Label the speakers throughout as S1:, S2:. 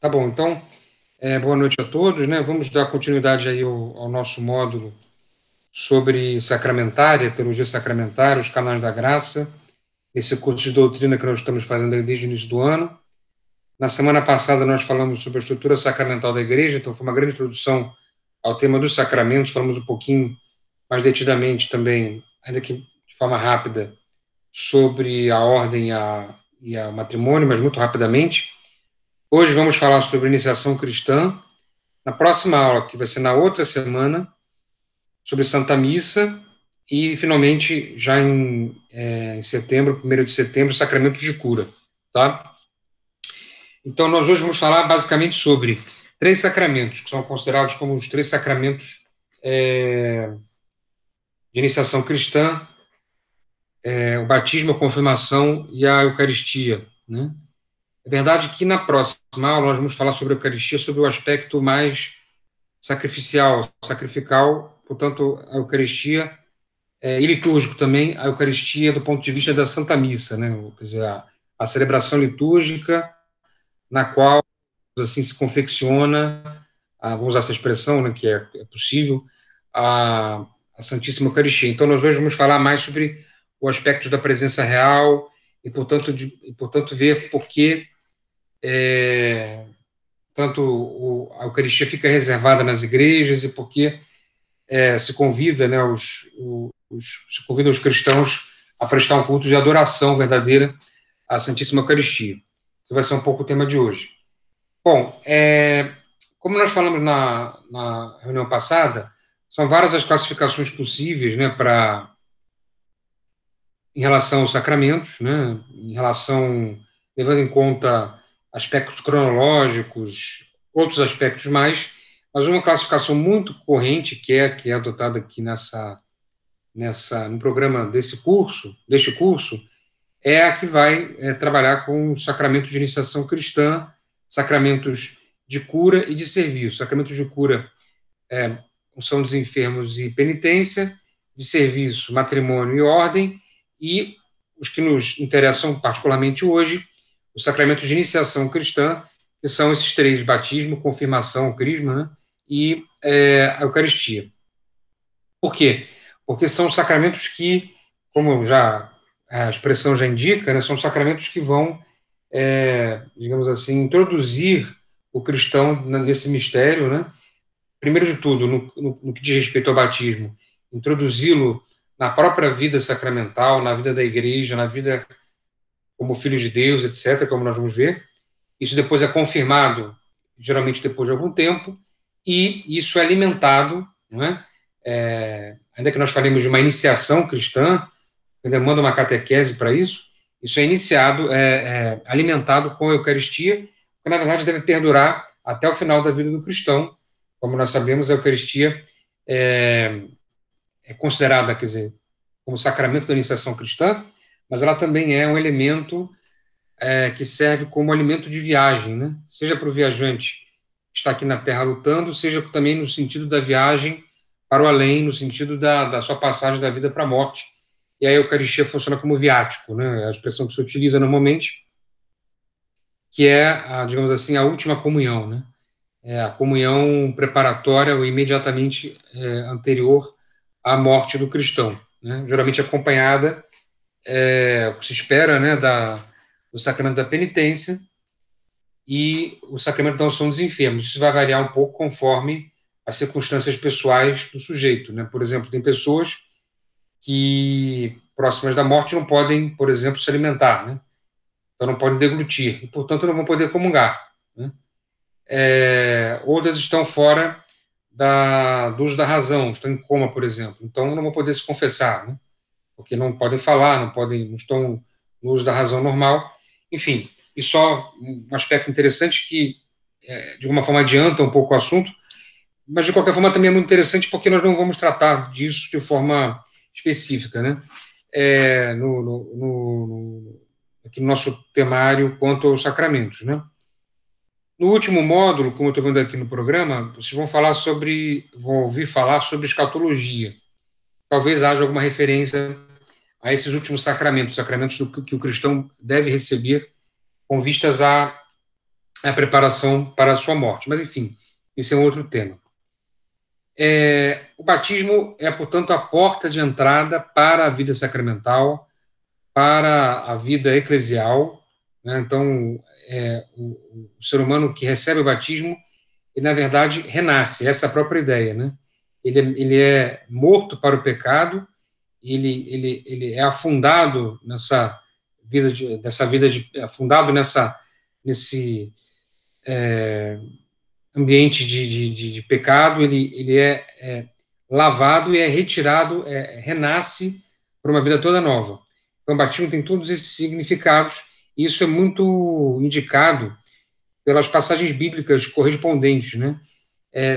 S1: Tá bom, então, boa noite a todos, né? Vamos dar continuidade aí ao nosso módulo sobre sacramentária, teologia sacramentária, os canais da graça, esse curso de doutrina que nós estamos fazendo aí desde o início do ano. Na semana passada nós falamos sobre a estrutura sacramental da igreja, então foi uma grande introdução ao tema dos sacramentos, falamos um pouquinho mais detidamente também, ainda que de forma rápida, sobre a ordem e a matrimônio, mas muito rapidamente. Hoje vamos falar sobre iniciação cristã. Na próxima aula, que vai ser na outra semana, sobre Santa Missa, e finalmente, já em setembro, 1º de setembro, sacramentos de cura, tá? Então, nós hoje vamos falar basicamente sobre 3 sacramentos, que são considerados como os 3 sacramentos de iniciação cristã, o batismo, a confirmação e a Eucaristia, né? É verdade que na próxima aula nós vamos falar sobre a Eucaristia, sobre o aspecto mais sacrificial, portanto, a Eucaristia, e litúrgico também, a Eucaristia do ponto de vista da Santa Missa, né? Quer dizer, a celebração litúrgica na qual, assim, se confecciona, vamos usar essa expressão, né, que é possível, a Santíssima Eucaristia. Então, nós hoje vamos falar mais sobre o aspecto da presença real e, portanto ver por que tanto a Eucaristia fica reservada nas igrejas e por que se convida, né, se convida os cristãos a prestar um culto de adoração verdadeira à Santíssima Eucaristia. Esse vai ser um pouco o tema de hoje. Bom, como nós falamos na reunião passada, são várias as classificações possíveis, né, em relação aos sacramentos, né, levando em conta aspectos cronológicos, outros aspectos mais, mas uma classificação muito corrente, que é adotada aqui no programa deste curso, é a que vai trabalhar com os sacramentos de iniciação cristã, sacramentos de cura e de serviço. Sacramentos de cura unção dos enfermos e penitência, de serviço, matrimônio e ordem, e os que nos interessam particularmente hoje, os sacramentos de iniciação cristã, que são esses 3, batismo, confirmação, crisma, né, e a Eucaristia. Por quê? Porque são sacramentos que, como já a expressão já indica, né, são sacramentos que vão, digamos assim, introduzir o cristão nesse mistério, né? Primeiro de tudo, no que diz respeito ao batismo, introduzi-lo na própria vida sacramental, na vida da igreja, na vida como filho de Deus, etc., como nós vamos ver. Isso depois é confirmado, geralmente depois de algum tempo, e isso é alimentado, não é? Ainda que nós falemos de uma iniciação cristã, que demanda uma catequese para isso é iniciado, alimentado com a Eucaristia, que na verdade deve perdurar até o final da vida do cristão. Como nós sabemos, a Eucaristia é considerada, quer dizer, como sacramento da iniciação cristã, mas ela também é um elemento que serve como alimento de viagem, né? Seja para o viajante que está aqui na Terra lutando, seja também no sentido da viagem para o além, no sentido da sua passagem da vida para a morte. E a Eucaristia funciona como viático, né? É a expressão que se utiliza normalmente, que é, digamos assim, a última comunhão, né? É a comunhão preparatória ou imediatamente anterior à morte do cristão, né? Geralmente acompanhada, o que se espera, né, do sacramento da penitência e o sacramento da unção dos enfermos. Isso vai variar um pouco conforme as circunstâncias pessoais do sujeito, né? Por exemplo, tem pessoas que, próximas da morte, não podem, por exemplo, se alimentar, né? Então não podem deglutir, e, portanto, não vão poder comungar, né? Outras estão fora do uso da razão, estão em coma, por exemplo, então não vão poder se confessar, né? Porque não podem falar, não estão no uso da razão normal. Enfim, e só um aspecto interessante que, de alguma forma, adianta um pouco o assunto, mas de qualquer forma também é muito interessante porque nós não vamos tratar disso de forma específica, né? Aqui no nosso temário quanto aos sacramentos, né? No último módulo, como eu estou vendo aqui no programa, vocês vão ouvir falar sobre escatologia. Talvez haja alguma referência a esses últimos sacramentos que o cristão deve receber com vistas à a preparação para a sua morte. Mas, enfim, esse é um outro tema. O batismo é, portanto, a porta de entrada para a vida sacramental, para a vida eclesial, né? Então, o ser humano que recebe o batismo, ele, na verdade, renasce, essa é a própria ideia, né? Ele é morto para o pecado, ele é afundado nessa afundado nesse ambiente de pecado, ele é lavado e é retirado, renasce para uma vida toda nova. Então, o batismo tem todos esses significados, e isso é muito indicado pelas passagens bíblicas correspondentes, né?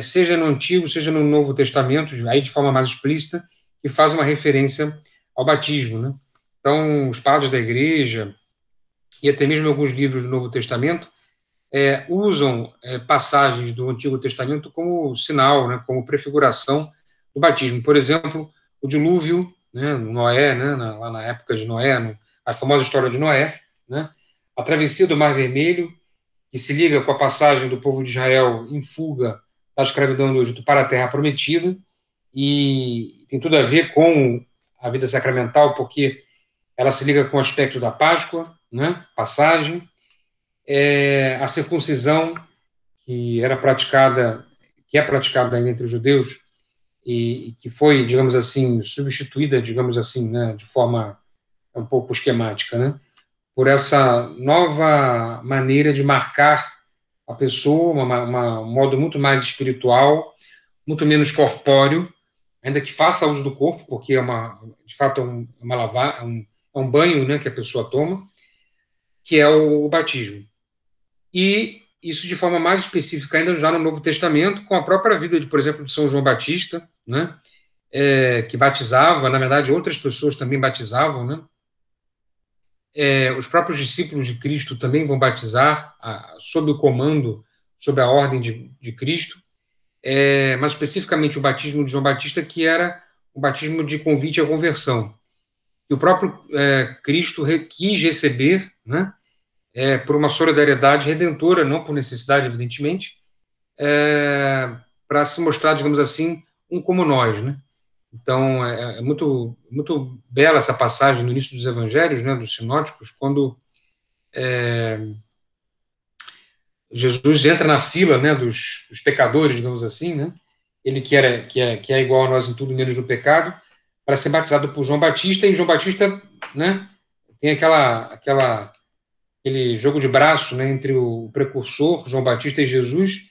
S1: Seja no Antigo, seja no Novo Testamento, aí de forma mais explícita, que faz uma referência ao batismo, né? Então, os padres da Igreja, e até mesmo alguns livros do Novo Testamento, usam passagens do Antigo Testamento como sinal, né, como prefiguração do batismo. Por exemplo, o dilúvio, né, Noé, né, lá na época de Noé, a famosa história de Noé, né, a travessia do Mar Vermelho, que se liga com a passagem do povo de Israel em fuga da escravidão do Egito para a Terra Prometida, e tem tudo a ver com a vida sacramental, porque ela se liga com o aspecto da Páscoa, né, passagem, a circuncisão, que é praticada ainda entre os judeus, e que foi, digamos assim, substituída, digamos assim, né, de forma um pouco esquemática, né, por essa nova maneira de marcar a pessoa, um modo muito mais espiritual, muito menos corpóreo, ainda que faça uso do corpo, porque de fato uma lavar, é um banho, né, que a pessoa toma, que é o batismo. E isso de forma mais específica ainda já no Novo Testamento, com a própria vida, por exemplo, de São João Batista, né, que batizava, na verdade, outras pessoas também batizavam, né, os próprios discípulos de Cristo também vão batizar, sob o comando, sob a ordem de Cristo, mas especificamente o batismo de João Batista, que era o batismo de convite à conversão, que o próprio Cristo quis receber, né, por uma solidariedade redentora, não por necessidade, evidentemente, para se mostrar, digamos assim, um como nós, né? Então, é muito, muito bela essa passagem no início dos evangelhos, né, dos sinóticos, quando Jesus entra na fila, né, dos pecadores, digamos assim, né? Ele que é igual a nós em tudo menos no pecado, para ser batizado por João Batista, e João Batista, né, tem aquele jogo de braço, né, entre o precursor, João Batista, e Jesus.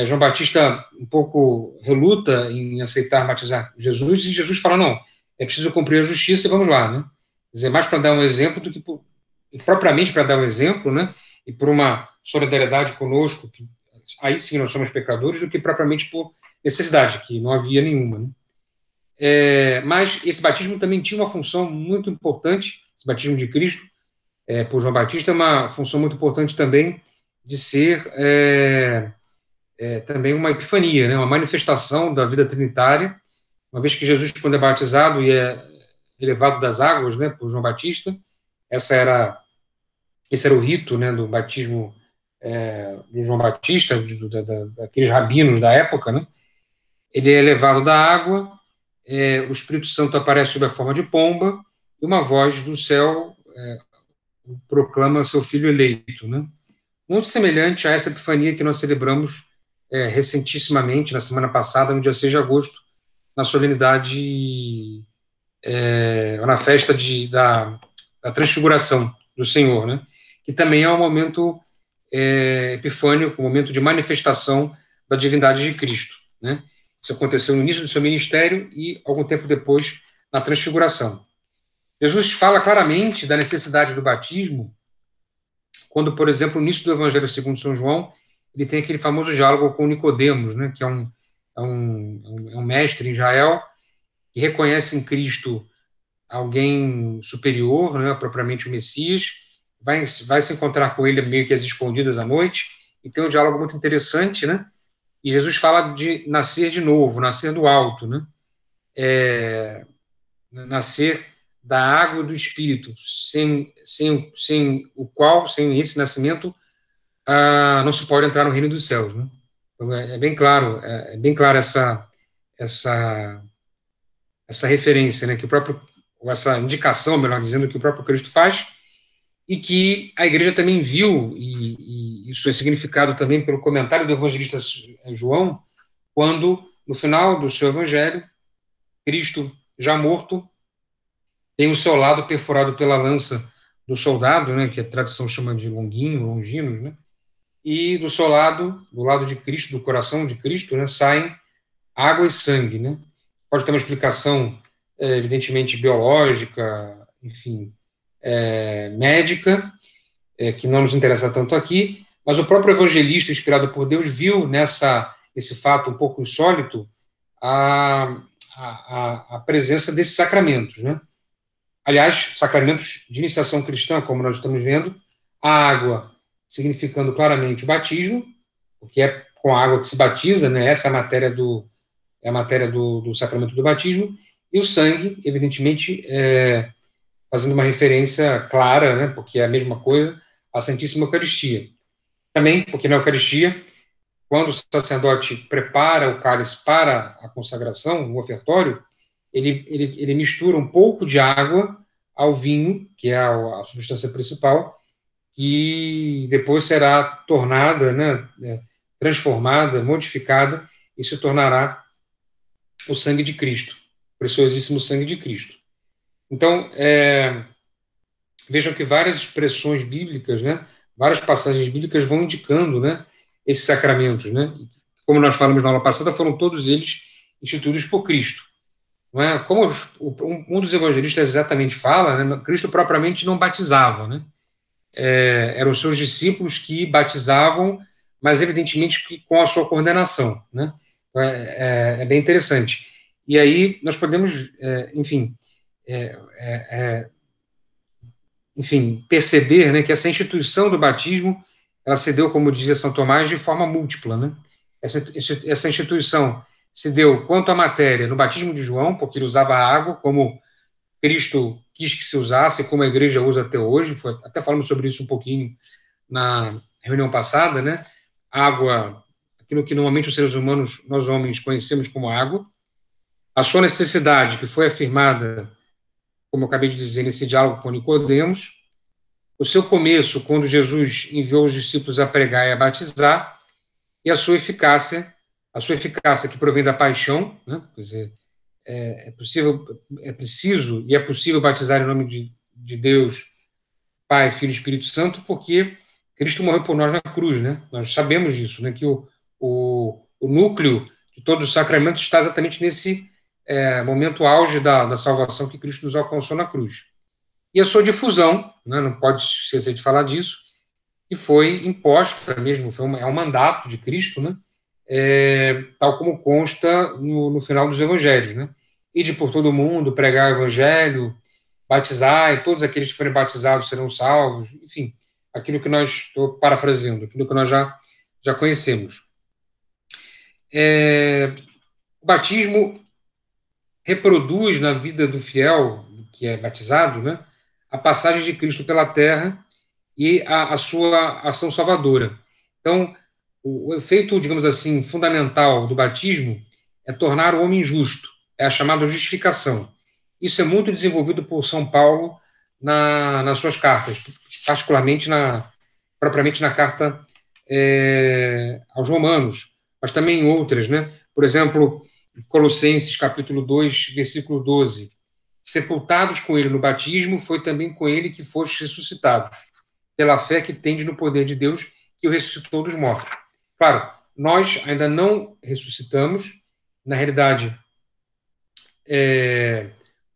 S1: João Batista um pouco reluta em aceitar batizar Jesus, e Jesus fala, não, é preciso cumprir a justiça e vamos lá, né? Quer dizer, mais para dar um exemplo do que propriamente para dar um exemplo, né? E por uma solidariedade conosco, que aí sim nós somos pecadores, do que propriamente por necessidade, que não havia nenhuma, né? Mas esse batismo também tinha uma função muito importante, esse batismo de Cristo, por João Batista, é uma função muito importante também de ser também uma epifania, né, uma manifestação da vida trinitária, uma vez que Jesus, quando é batizado e é elevado das águas, né, por João Batista, esse era o rito, né, do batismo de João Batista, daqueles rabinos da época, né, ele é elevado da água, o Espírito Santo aparece sob a forma de pomba, e uma voz do céu proclama seu filho eleito, né? Muito semelhante a essa epifania que nós celebramos recentissimamente, na semana passada, no dia 6 de agosto, na solenidade, ou na festa da transfiguração do Senhor, né? Que também é um momento epifânico, um momento de manifestação da divindade de Cristo, né? Isso aconteceu no início do seu ministério e, algum tempo depois, na transfiguração. Jesus fala claramente da necessidade do batismo quando, por exemplo, no início do Evangelho segundo São João, ele tem aquele famoso diálogo com Nicodemos, né, que é um mestre em Israel, que reconhece em Cristo alguém superior, né, propriamente o Messias, vai se encontrar com ele meio que às escondidas à noite, e tem um diálogo muito interessante, né, e Jesus fala de nascer de novo, nascer do alto, né, nascer da água e do Espírito, sem esse nascimento, não se pode entrar no reino dos céus, né? Então, é bem claro essa, essa referência, né, que o próprio, ou essa indicação, melhor dizendo, que o próprio Cristo faz, e que a igreja também viu, e isso é significado também pelo comentário do evangelista João, quando, no final do seu evangelho, Cristo, já morto, tem o seu lado perfurado pela lança do soldado, né, que a tradição chama de longinos, né, e do seu lado, do lado de Cristo, do coração de Cristo, né, saem água e sangue, né? Pode ter uma explicação, evidentemente, biológica, enfim, médica, que não nos interessa tanto aqui, mas o próprio evangelista, inspirado por Deus, viu esse fato um pouco insólito a, a presença desses sacramentos, né? Aliás, sacramentos de iniciação cristã, como nós estamos vendo, a água significando claramente o batismo, porque é com a água que se batiza, né? Essa é a matéria do sacramento do batismo, e o sangue, evidentemente, fazendo uma referência clara, né? Porque é a mesma coisa, à Santíssima Eucaristia. Também, porque na Eucaristia, quando o sacerdote prepara o cálice para a consagração, o ofertório, ele mistura um pouco de água ao vinho, que é a substância principal, que depois será tornada, né, transformada, modificada, e se tornará o sangue de Cristo, o preciosíssimo sangue de Cristo. Então, vejam que várias expressões bíblicas, né, várias passagens bíblicas vão indicando, né, esses sacramentos, né? Como nós falamos na aula passada, foram todos eles instituídos por Cristo. Não é? Como um dos evangelistas exatamente fala, né, Cristo propriamente não batizava, né? Eram os seus discípulos que batizavam, mas evidentemente que com a sua coordenação, né? É bem interessante. E aí nós podemos, enfim, perceber, né, que essa instituição do batismo, ela se deu, como dizia São Tomás, de forma múltipla, né? Essa instituição se deu quanto à matéria no batismo de João, porque ele usava a água como Cristo quis que se usasse, como a igreja usa até hoje. Até falamos sobre isso um pouquinho na reunião passada, né? Água, aquilo que normalmente os seres humanos, nós homens, conhecemos como água. A sua necessidade, que foi afirmada, como eu acabei de dizer, nesse diálogo com Nicodemos. O seu começo, quando Jesus enviou os discípulos a pregar e a batizar, e a sua eficácia que provém da paixão, né? Quer dizer, é preciso e é possível batizar em nome de Deus, Pai, Filho e Espírito Santo, porque Cristo morreu por nós na cruz, né? Nós sabemos disso, né? Que o núcleo de todos os sacramentos está exatamente nesse momento auge da salvação que Cristo nos alcançou na cruz. E a sua difusão, né? Não pode esquecer de falar disso, e foi imposta mesmo, é um mandato de Cristo, né? Tal como consta no final dos evangelhos, né? Ide por todo mundo, pregar o evangelho, batizar, e todos aqueles que forem batizados serão salvos, enfim, aquilo que nós, estou parafraseando, aquilo que nós já conhecemos. O batismo reproduz na vida do fiel, que é batizado, né, a passagem de Cristo pela terra e a sua ação salvadora. Então, o efeito, digamos assim, fundamental do batismo é tornar o homem justo, é a chamada justificação. Isso é muito desenvolvido por São Paulo nas suas cartas, particularmente propriamente na carta aos Romanos, mas também em outras, né? Por exemplo, Colossenses, capítulo 2, versículo 12. Sepultados com ele no batismo, foi também com ele que fostes ressuscitados, pela fé que tendes no poder de Deus, que o ressuscitou dos mortos. Claro, nós ainda não ressuscitamos, na realidade,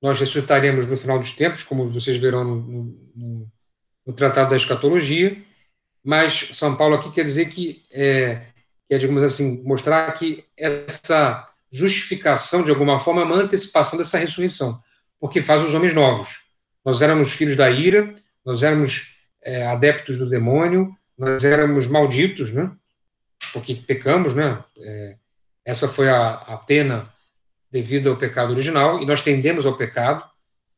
S1: nós ressuscitaremos no final dos tempos, como vocês verão no Tratado da Escatologia, mas São Paulo aqui quer dizer que digamos assim, mostrar que essa justificação, de alguma forma, é uma antecipação dessa ressurreição, porque faz os homens novos. Nós éramos filhos da ira, nós éramos adeptos do demônio, nós éramos malditos, né? Porque pecamos, né? Essa foi a pena devida ao pecado original, e nós tendemos ao pecado.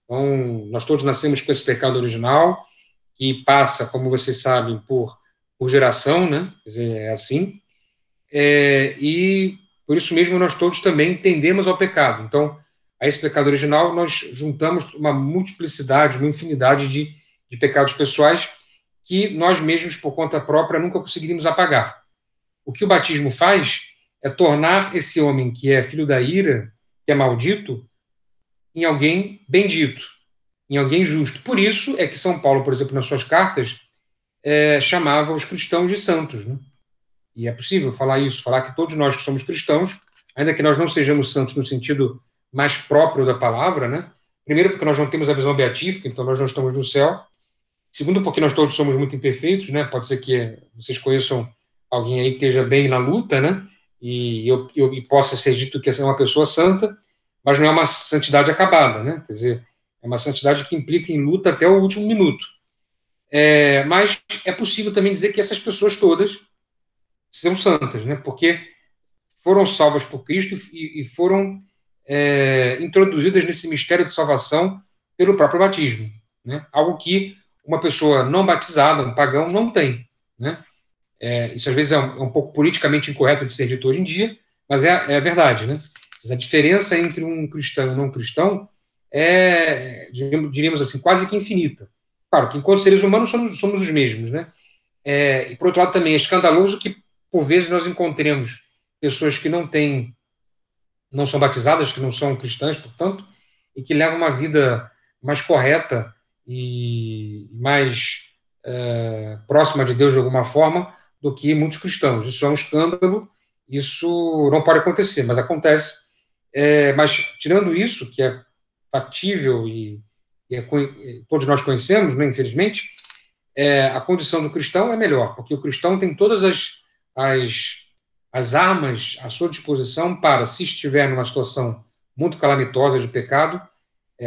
S1: Então, nós todos nascemos com esse pecado original, que passa, como vocês sabem, por por geração, né? Quer dizer, é assim. E por isso mesmo nós todos também tendemos ao pecado. Então, a esse pecado original nós juntamos uma multiplicidade, uma infinidade de pecados pessoais que nós mesmos, por conta própria, nunca conseguiríamos apagar. O que o batismo faz é tornar esse homem que é filho da ira, que é maldito, em alguém bendito, em alguém justo. Por isso é que São Paulo, por exemplo, nas suas cartas, chamava os cristãos de santos, né? E é possível falar isso, falar que todos nós que somos cristãos, ainda que nós não sejamos santos no sentido mais próprio da palavra, né? Primeiro, porque nós não temos a visão beatífica, então nós não estamos no céu. Segundo, porque nós todos somos muito imperfeitos, né? Pode ser que vocês conheçam alguém aí que esteja bem na luta, né? E possa ser dito que é uma pessoa santa, mas não é uma santidade acabada, né? Quer dizer, é uma santidade que implica em luta até o último minuto. Mas é possível também dizer que essas pessoas todas são santas, né? Porque foram salvas por Cristo e foram introduzidas nesse mistério de salvação pelo próprio batismo, né? Algo que uma pessoa não batizada, um pagão, não tem, né? Isso às vezes é um pouco politicamente incorreto de ser dito hoje em dia, mas é a verdade, né? Mas a diferença entre um cristão e um não cristão diríamos assim, quase que infinita. Claro que enquanto seres humanos somos os mesmos, né? E por outro lado também é escandaloso que por vezes nós encontremos pessoas que não são batizadas, que não são cristãs, portanto, e que levam uma vida mais correta e mais próxima de Deus de alguma forma do que muitos cristãos. Isso é um escândalo, isso não pode acontecer, mas acontece. Mas tirando isso, que é factível todos nós conhecemos, né, infelizmente, a condição do cristão é melhor, porque o cristão tem todas as armas à sua disposição para, se estiver numa situação muito calamitosa de pecado,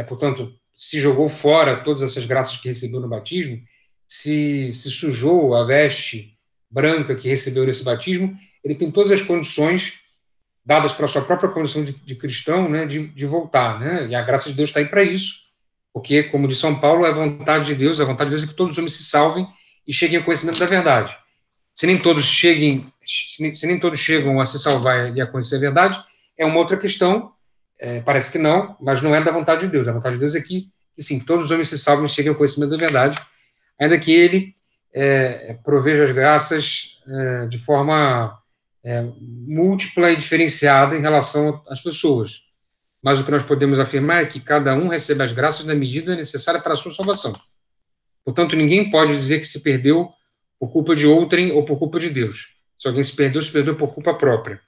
S1: portanto, se jogou fora todas essas graças que recebeu no batismo, se sujou a veste branca que recebeu nesse batismo, ele tem todas as condições dadas para a sua própria condição de cristão, né, de voltar, né? E a graça de Deus está aí para isso, porque, como diz São Paulo, é a vontade de Deus é que todos os homens se salvem e cheguem ao conhecimento da verdade. Se nem todos chegam a se salvar e a conhecer a verdade, é uma outra questão, parece que não, mas não é da vontade de Deus. A vontade de Deus é que sim, todos os homens se salvem e cheguem ao conhecimento da verdade, ainda que ele proveja as graças de forma múltipla e diferenciada em relação às pessoas. Mas o que nós podemos afirmar é que cada um recebe as graças na medida necessária para a sua salvação. Portanto, ninguém pode dizer que se perdeu por culpa de outrem ou por culpa de Deus. Se alguém se perdeu por culpa própria.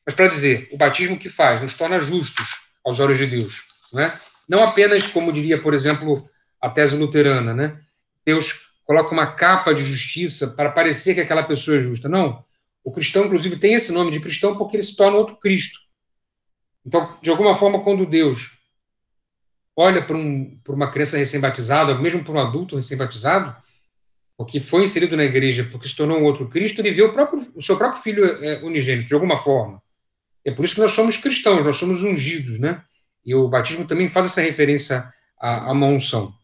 S1: Mas para dizer, o batismo que faz nos torna justos aos olhos de Deus. Não é? Não apenas, como diria, por exemplo, a tese luterana, né? Deus coloca uma capa de justiça para parecer que aquela pessoa é justa. Não. O cristão, inclusive, tem esse nome de cristão porque ele se torna outro Cristo. Então, de alguma forma, quando Deus olha para uma criança recém-batizada, ou mesmo para um adulto recém-batizado, porque foi inserido na igreja, porque se tornou um outro Cristo, ele vê o seu próprio filho unigênito, de alguma forma. É por isso que nós somos cristãos, nós somos ungidos, né? E o batismo também faz essa referência a uma unção.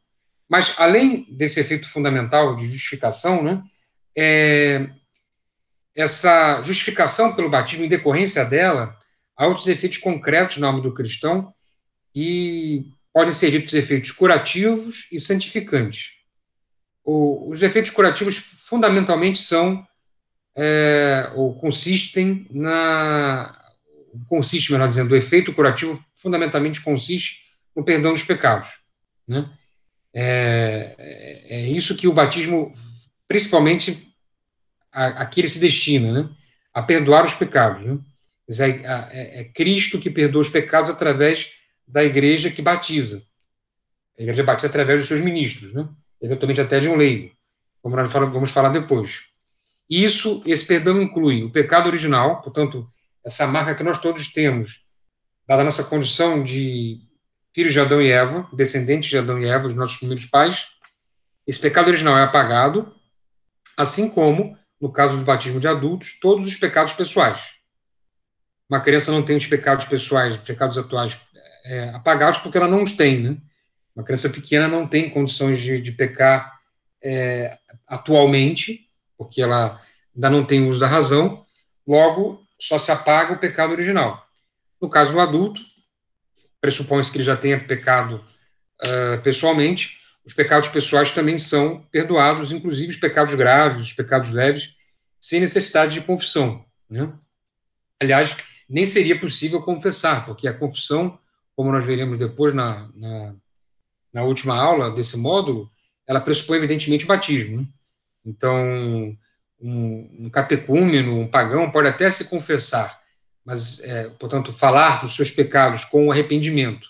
S1: Mas, além desse efeito fundamental de justificação, né, essa justificação pelo batismo, em decorrência dela, há outros efeitos concretos na alma do cristão que podem ser ditos efeitos curativos e santificantes. Os efeitos curativos, fundamentalmente, consiste, melhor dizendo, o efeito curativo fundamentalmente consiste no perdão dos pecados, né? É isso que o batismo, principalmente, aqui ele se destina, né? A perdoar os pecados, né? É Cristo que perdoa os pecados através da igreja que batiza. A igreja batiza através dos seus ministros, né? Eventualmente até de um leigo, como nós vamos falar depois. E esse perdão inclui o pecado original, portanto, essa marca que nós todos temos, dada a nossa condição de filhos de Adão e Eva, descendentes de Adão e Eva, dos nossos primeiros pais. Esse pecado original é apagado, assim como, no caso do batismo de adultos, todos os pecados pessoais. Uma criança não tem os pecados pessoais, os pecados atuais apagados porque ela não os tem, né? Uma criança pequena não tem condições de pecar atualmente, porque ela ainda não tem uso da razão, logo só se apaga o pecado original. No caso do adulto, pressupõe-se que ele já tenha pecado pessoalmente, os pecados pessoais também são perdoados, inclusive os pecados graves, os pecados leves, sem necessidade de confissão, né? Aliás, nem seria possível confessar, porque a confissão, como nós veremos depois na última aula desse módulo, ela pressupõe, evidentemente, o batismo, né? Então, um catecúmeno, um pagão, pode até se confessar, mas, portanto, falar dos seus pecados com arrependimento.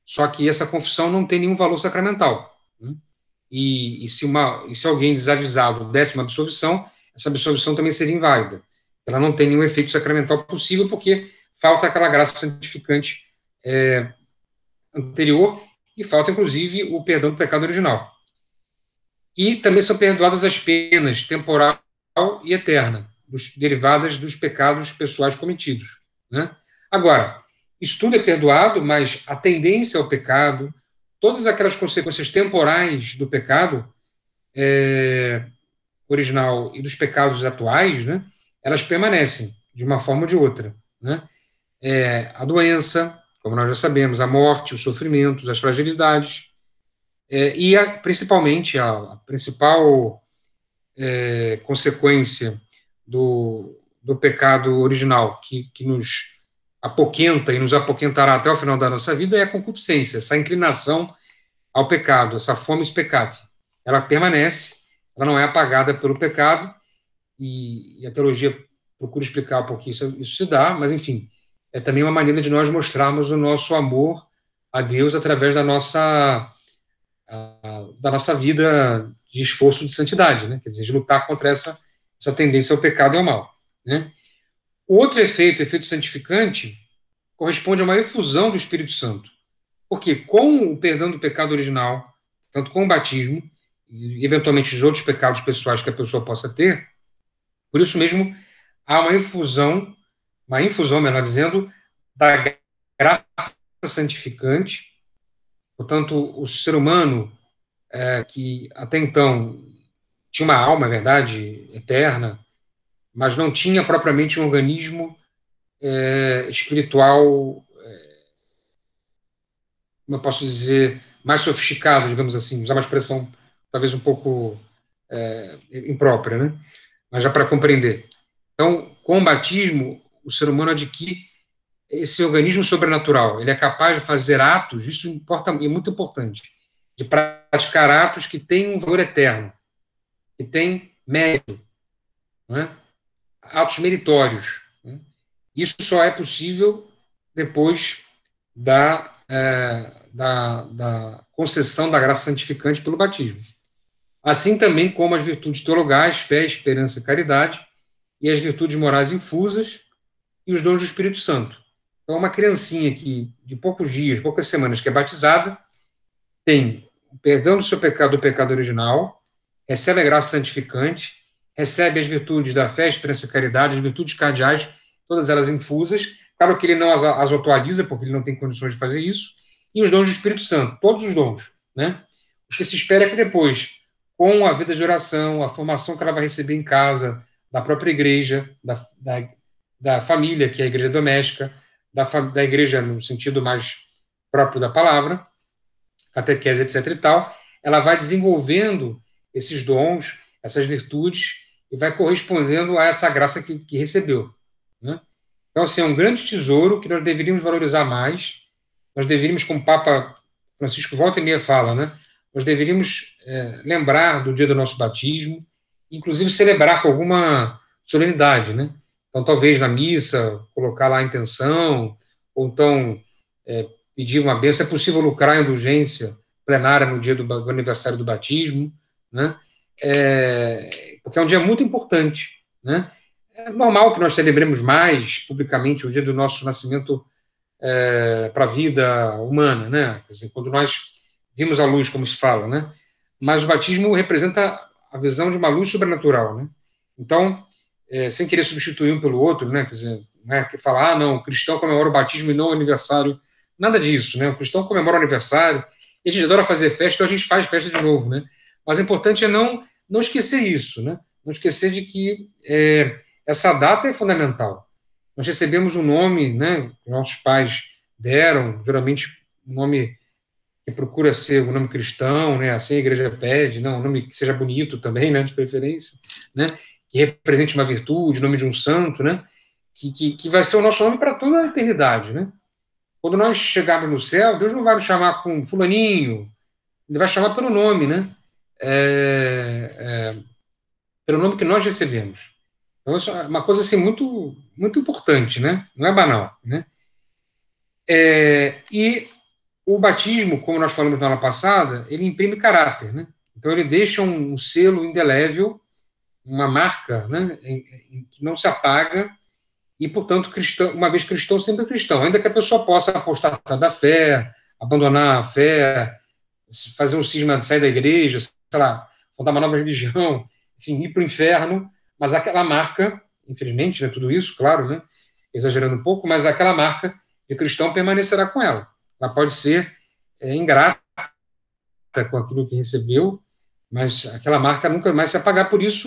S1: Só que essa confissão não tem nenhum valor sacramental, né? E se alguém desavisado desse uma absolvição, essa absolvição também seria inválida. Ela não tem nenhum efeito sacramental possível, porque falta aquela graça santificante anterior e falta, inclusive, o perdão do pecado original. E também são perdoadas as penas temporal e eterna, derivadas dos pecados pessoais cometidos, né? Agora, isso tudo é perdoado, mas a tendência ao pecado, todas aquelas consequências temporais do pecado original e dos pecados atuais, né, elas permanecem de uma forma ou de outra, né? A doença, como nós já sabemos, a morte, os sofrimentos, as fragilidades, e principalmente a principal consequência do pecado original, que nos apoquenta e nos apoquentará até o final da nossa vida, é a concupiscência, essa inclinação ao pecado, essa fomes peccati. Ela permanece, ela não é apagada pelo pecado, e a teologia procura explicar um pouquinho isso se dá, mas, enfim, é também uma maneira de nós mostrarmos o nosso amor a Deus através da nossa vida de esforço de santidade, né? Quer dizer, de lutar contra essa tendência ao pecado e ao mal, né? O outro efeito santificante, corresponde a uma efusão do Espírito Santo. Porque com o perdão do pecado original, tanto com o batismo, e eventualmente os outros pecados pessoais que a pessoa possa ter, por isso mesmo há uma infusão, melhor dizendo, da graça santificante. Portanto, o ser humano, que até então tinha uma alma, é verdade, eterna, mas não tinha propriamente um organismo espiritual, como eu posso dizer, mais sofisticado, digamos assim, usar uma expressão talvez um pouco imprópria, né? Mas já para compreender. Então, com o batismo, o ser humano adquire esse organismo sobrenatural. Ele é capaz de fazer atos, isso é muito importante, de praticar atos que têm um valor eterno, que têm mérito, né? Atos meritórios, né? Isso só é possível depois da concessão da graça santificante pelo batismo. Assim também como as virtudes teologais, fé, esperança e caridade, e as virtudes morais infusas e os dons do Espírito Santo. Então, uma criancinha que, de poucos dias, poucas semanas, que é batizada, tem o perdão do seu pecado, do pecado original, recebe a graça santificante, recebe as virtudes da fé, esperança e caridade, as virtudes cardeais, todas elas infusas. Claro que ele não as atualiza, porque ele não tem condições de fazer isso, e os dons do Espírito Santo, todos os dons, né? O que se espera é que depois, com a vida de oração, a formação que ela vai receber em casa, da própria igreja, da família, que é a igreja doméstica, da igreja no sentido mais próprio da palavra, catequese, etc. e tal, ela vai desenvolvendo esses dons, essas virtudes, e vai correspondendo a essa graça que recebeu, né? Então, assim, é um grande tesouro que nós deveríamos valorizar mais. Nós deveríamos, como o Papa Francisco volta e meia fala, né? Nós deveríamos lembrar do dia do nosso batismo, inclusive celebrar com alguma solenidade, né? Então, talvez na missa, colocar lá a intenção, ou então pedir uma bênção. É possível lucrar a indulgência plenária no dia do aniversário do batismo, né? Porque é um dia muito importante, né? É normal que nós celebremos mais publicamente o dia do nosso nascimento para a vida humana, né? Quer dizer, quando nós vimos a luz, como se fala, né? Mas o batismo representa a visão de uma luz sobrenatural, né? Então, sem querer substituir um pelo outro, né? Quer dizer, né? Que falar, não, o cristão comemora o batismo e não o aniversário, nada disso, né? O cristão comemora o aniversário, e a gente adora fazer festa, então a gente faz festa de novo, né? Mas o importante é não esquecer isso, né? não esquecer de que essa data é fundamental. Nós recebemos um nome, né, que nossos pais deram, geralmente um nome que procura ser um nome cristão, né, assim a igreja pede, não, um nome que seja bonito também, né, de preferência, né, que represente uma virtude, o nome de um santo, né, que vai ser o nosso nome para toda a eternidade, né. Quando nós chegarmos no céu, Deus não vai nos chamar com fulaninho, ele vai chamar pelo nome, né, pelo nome que nós recebemos. Então, isso é uma coisa assim muito, muito importante, né? Não é banal, né? E o batismo, como nós falamos na aula passada, ele imprime caráter, né? Então ele deixa um selo indelével, uma marca, né? Que não se apaga e, portanto, cristão, uma vez cristão, sempre cristão. Ainda que a pessoa possa apostatar da fé, abandonar a fé, fazer um cisma, sair da igreja, sei lá, fundar uma nova religião, enfim, ir para o inferno, mas aquela marca, infelizmente, né, tudo isso, claro, né, exagerando um pouco, mas aquela marca de cristão permanecerá com ela. Ela pode ser ingrata com aquilo que recebeu, mas aquela marca nunca mais se apagar. Por isso,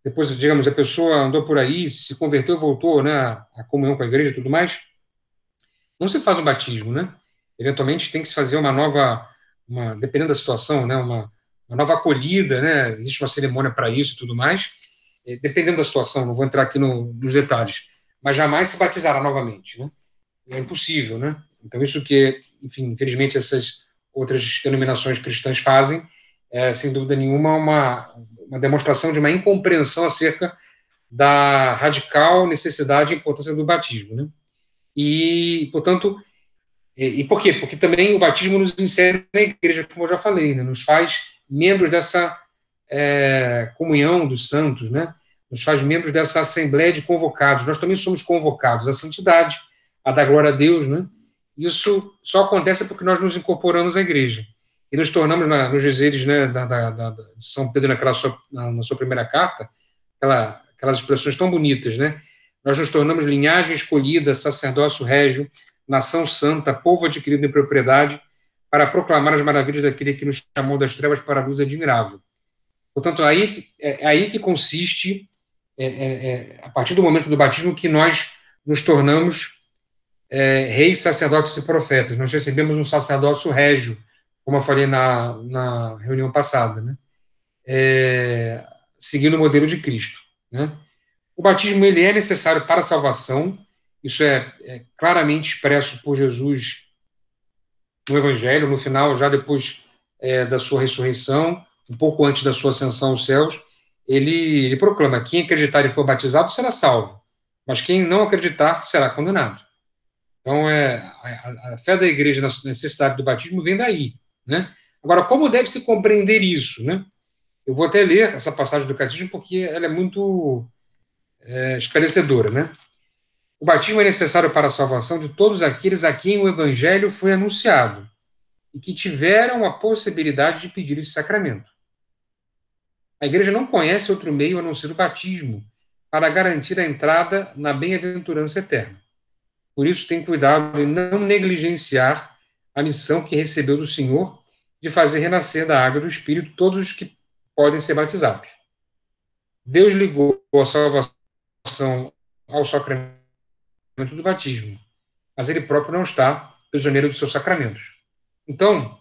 S1: depois, digamos, a pessoa andou por aí, se converteu, voltou, né, a comunhão com a igreja e tudo mais, não se faz um batismo, né? Eventualmente tem que se fazer uma nova, dependendo da situação, né, uma nova acolhida, né? Existe uma cerimônia para isso e tudo mais, dependendo da situação, não vou entrar aqui nos detalhes, mas jamais se batizará novamente, né? É impossível, né? Então isso que, enfim, infelizmente essas outras denominações cristãs fazem, sem dúvida nenhuma, uma demonstração de uma incompreensão acerca da radical necessidade e importância do batismo, né? E, portanto, por quê? Porque também o batismo nos insere na igreja, como eu já falei, né? Nos faz membros dessa comunhão dos santos, né? Nos faz membros dessa assembleia de convocados. Nós também somos convocados à santidade, a dar glória a Deus, né? Isso só acontece porque nós nos incorporamos à igreja e nos tornamos, nos dizeres, né, de São Pedro na sua primeira carta, aquelas expressões tão bonitas, né? Nós nos tornamos linhagem escolhida, sacerdócio régio, nação santa, povo adquirido em propriedade, para proclamar as maravilhas daquele que nos chamou das trevas para a luz admirável. Portanto, é aí que consiste, a partir do momento do batismo, que nós nos tornamos reis, sacerdotes e profetas. Nós recebemos um sacerdócio régio, como eu falei na reunião passada, né? Seguindo o modelo de Cristo, né? O batismo ele é necessário para a salvação, isso é claramente expresso por Jesus no Evangelho, no final, já depois da sua ressurreição, um pouco antes da sua ascensão aos céus, ele proclama: quem acreditar e for batizado será salvo, mas quem não acreditar será condenado. Então, a fé da igreja na necessidade do batismo vem daí, né? Agora, como deve se compreender isso, né? Eu vou até ler essa passagem do Catecismo porque ela é muito esclarecedora, né? O batismo é necessário para a salvação de todos aqueles a quem o Evangelho foi anunciado e que tiveram a possibilidade de pedir esse sacramento. A Igreja não conhece outro meio a não ser o batismo para garantir a entrada na bem-aventurança eterna. Por isso, tem cuidado em não negligenciar a missão que recebeu do Senhor de fazer renascer da água do Espírito todos os que podem ser batizados. Deus ligou a salvação ao sacramento do batismo, mas ele próprio não está prisioneiro dos seus sacramentos. Então,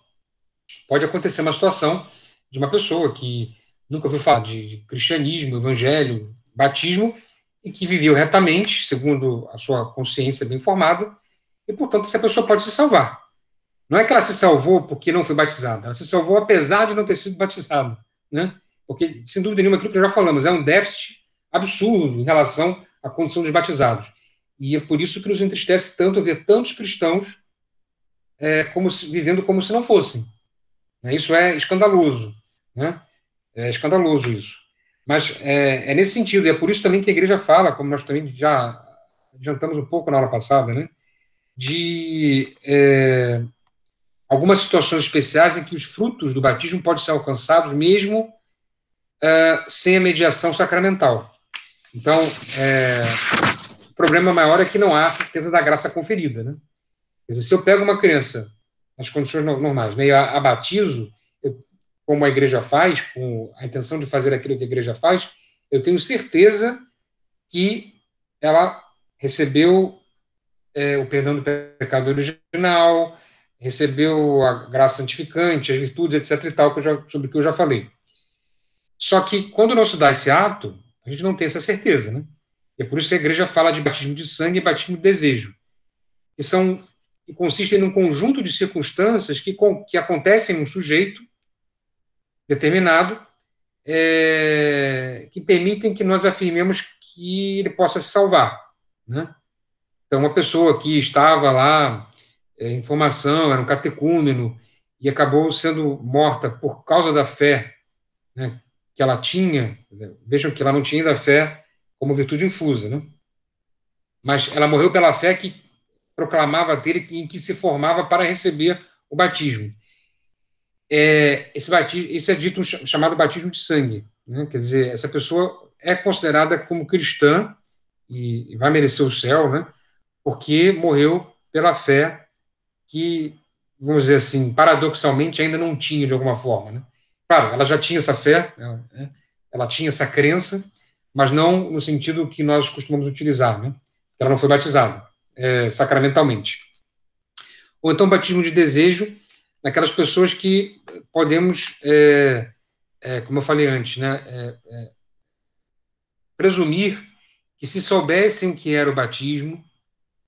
S1: pode acontecer uma situação de uma pessoa que nunca ouviu falar de cristianismo, evangelho, batismo, e que viveu retamente, segundo a sua consciência bem formada, e, portanto, essa pessoa pode se salvar. Não é que ela se salvou porque não foi batizada, ela se salvou apesar de não ter sido batizada, né? Porque, sem dúvida nenhuma, aquilo que nós já falamos, é um déficit absurdo em relação à condição dos batizados. E é por isso que nos entristece tanto ver tantos cristãos vivendo como se não fossem. Isso é escandaloso, né? É escandaloso isso. Mas é nesse sentido, e é por isso também que a igreja fala, como nós também já adiantamos um pouco na aula passada, né? De algumas situações especiais em que os frutos do batismo podem ser alcançados mesmo sem a mediação sacramental. Então, o problema maior é que não há certeza da graça conferida, né? Quer dizer, se eu pego uma criança nas condições normais, né, e a batizo, como a igreja faz, com a intenção de fazer aquilo que a igreja faz, eu tenho certeza que ela recebeu o perdão do pecado original, recebeu a graça santificante, as virtudes, etc. e tal, sobre o que eu já falei. Só que quando não se dá esse ato, a gente não tem essa certeza, né? E é por isso que a igreja fala de batismo de sangue e batismo de desejo, que consistem num conjunto de circunstâncias que acontecem num sujeito determinado, que permitem que nós afirmemos que ele possa se salvar, né? Então, uma pessoa que estava lá em formação, era um catecúmeno, e acabou sendo morta por causa da fé, né, que ela tinha. Vejam que ela não tinha ainda fé como virtude infusa, né? Mas ela morreu pela fé que proclamava ter e em que se formava para receber o batismo. Esse é dito chamado batismo de sangue, né? Quer dizer, essa pessoa é considerada como cristã e vai merecer o céu, né? Porque morreu pela fé que, vamos dizer assim, paradoxalmente ainda não tinha de alguma forma, né? Claro, ela já tinha essa fé, ela tinha essa crença, mas não no sentido que nós costumamos utilizar, né? Ela não foi batizada sacramentalmente. Ou então batismo de desejo naquelas pessoas que podemos, como eu falei antes, né, presumir que se soubessem o que era o batismo,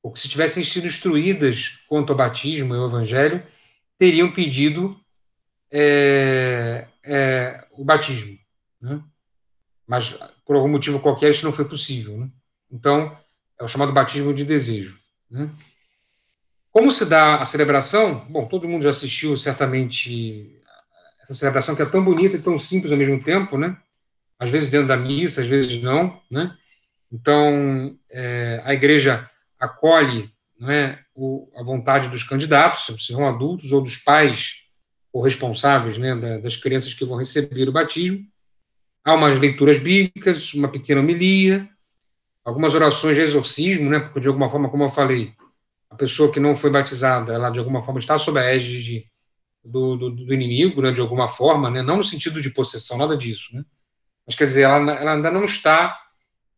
S1: ou que se tivessem sido instruídas quanto ao batismo e ao evangelho, teriam pedido o batismo, né? Mas por algum motivo qualquer isso não foi possível, né? Então é o chamado batismo de desejo, né? Como se dá a celebração? Bom, todo mundo já assistiu certamente essa celebração que é tão bonita e tão simples ao mesmo tempo, né? Às vezes dentro da missa, às vezes não, né? Então a igreja acolhe, né, a vontade dos candidatos, se são adultos ou dos pais ou responsáveis, né, das crianças que vão receber o batismo. Há umas leituras bíblicas, uma pequena homilia, algumas orações de exorcismo, né, porque de alguma forma, como eu falei, a pessoa que não foi batizada, ela de alguma forma está sob a égide do inimigo, né, de alguma forma, né, não no sentido de possessão, nada disso, né, mas quer dizer, ela ainda não está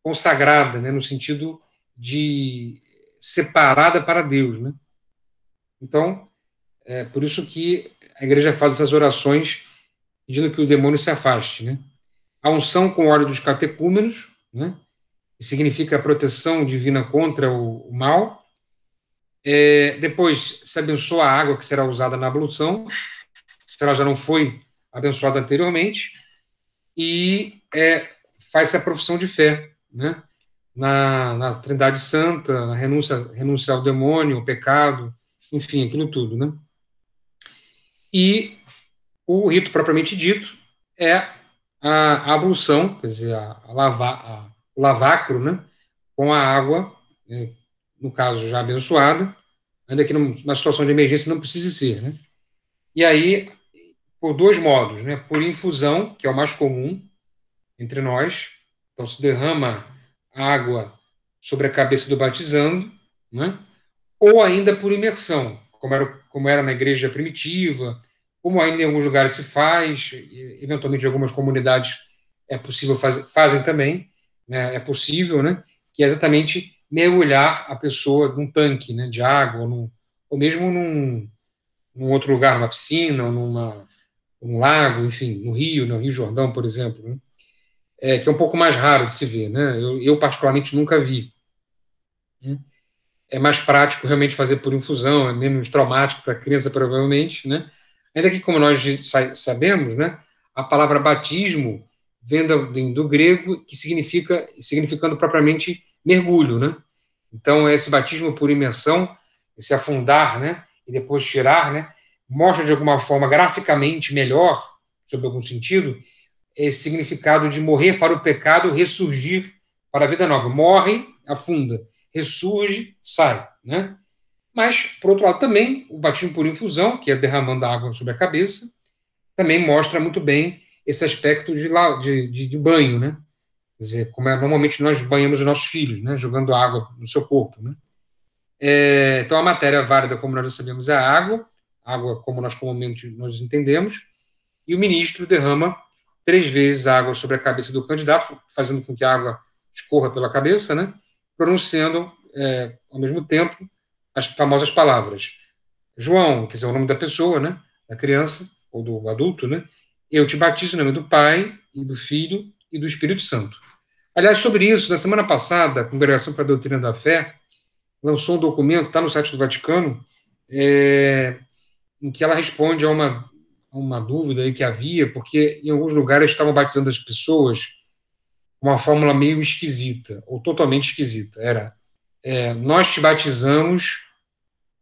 S1: consagrada, né, no sentido de separada para Deus, né. Então, é por isso que a igreja faz essas orações pedindo que o demônio se afaste, né. A unção com óleo dos catecúmenos, né, que significa a proteção divina contra o mal. Depois se abençoa a água que será usada na ablução, se ela já não foi abençoada anteriormente, e faz-se a profissão de fé, né, na Trindade Santa, na renúncia ao demônio, ao pecado, enfim, aquilo tudo, né. E o rito propriamente dito é a ablução, quer dizer, o lavacro, né, com a água, no caso já abençoada, ainda que numa situação de emergência não precise ser, né? E aí, por dois modos, né? Por infusão, que é o mais comum entre nós, então se derrama água sobre a cabeça do batizando, né? Ou ainda por imersão, como era na igreja primitiva, como ainda em alguns lugares se faz, eventualmente em algumas comunidades é possível fazem também, né? É possível, né? Que é exatamente mergulhar a pessoa num tanque, né, de água, ou mesmo num outro lugar, numa piscina, ou num lago, enfim, no Rio Jordão, por exemplo, né? Que é um pouco mais raro de se ver, né? Eu particularmente nunca vi, né? É mais prático realmente fazer por infusão, é menos traumático para a criança, provavelmente, né? Ainda que, como nós sabemos, né, a palavra batismo vem do grego, que significando propriamente mergulho, né? Então, esse batismo por imersão, esse afundar, né, e depois tirar, né, mostra de alguma forma graficamente melhor, sob algum sentido, esse significado de morrer para o pecado, ressurgir para a vida nova. Morre, afunda, ressurge, sai, né? Mas, por outro lado, também o batismo por infusão, que é derramando a água sobre a cabeça, também mostra muito bem esse aspecto de banho, né? Quer dizer, como normalmente nós banhamos os nossos filhos, né? Jogando água no seu corpo, né? Então, a matéria válida, como nós já sabemos, é a água como nós comumente nós entendemos, e o ministro derrama 3 vezes água sobre a cabeça do candidato, fazendo com que a água escorra pela cabeça, né? Pronunciando, ao mesmo tempo, as famosas palavras. João, que é o nome da pessoa, né? Da criança, ou do adulto, né? Eu te batizo em nome do Pai, e do Filho, e do Espírito Santo. Aliás, sobre isso, na semana passada, a Congregação para a Doutrina da Fé lançou um documento, está no site do Vaticano, em que ela responde a uma dúvida aí que havia, porque em alguns lugares estavam batizando as pessoas com uma fórmula meio esquisita, ou totalmente esquisita. Era, nós te batizamos,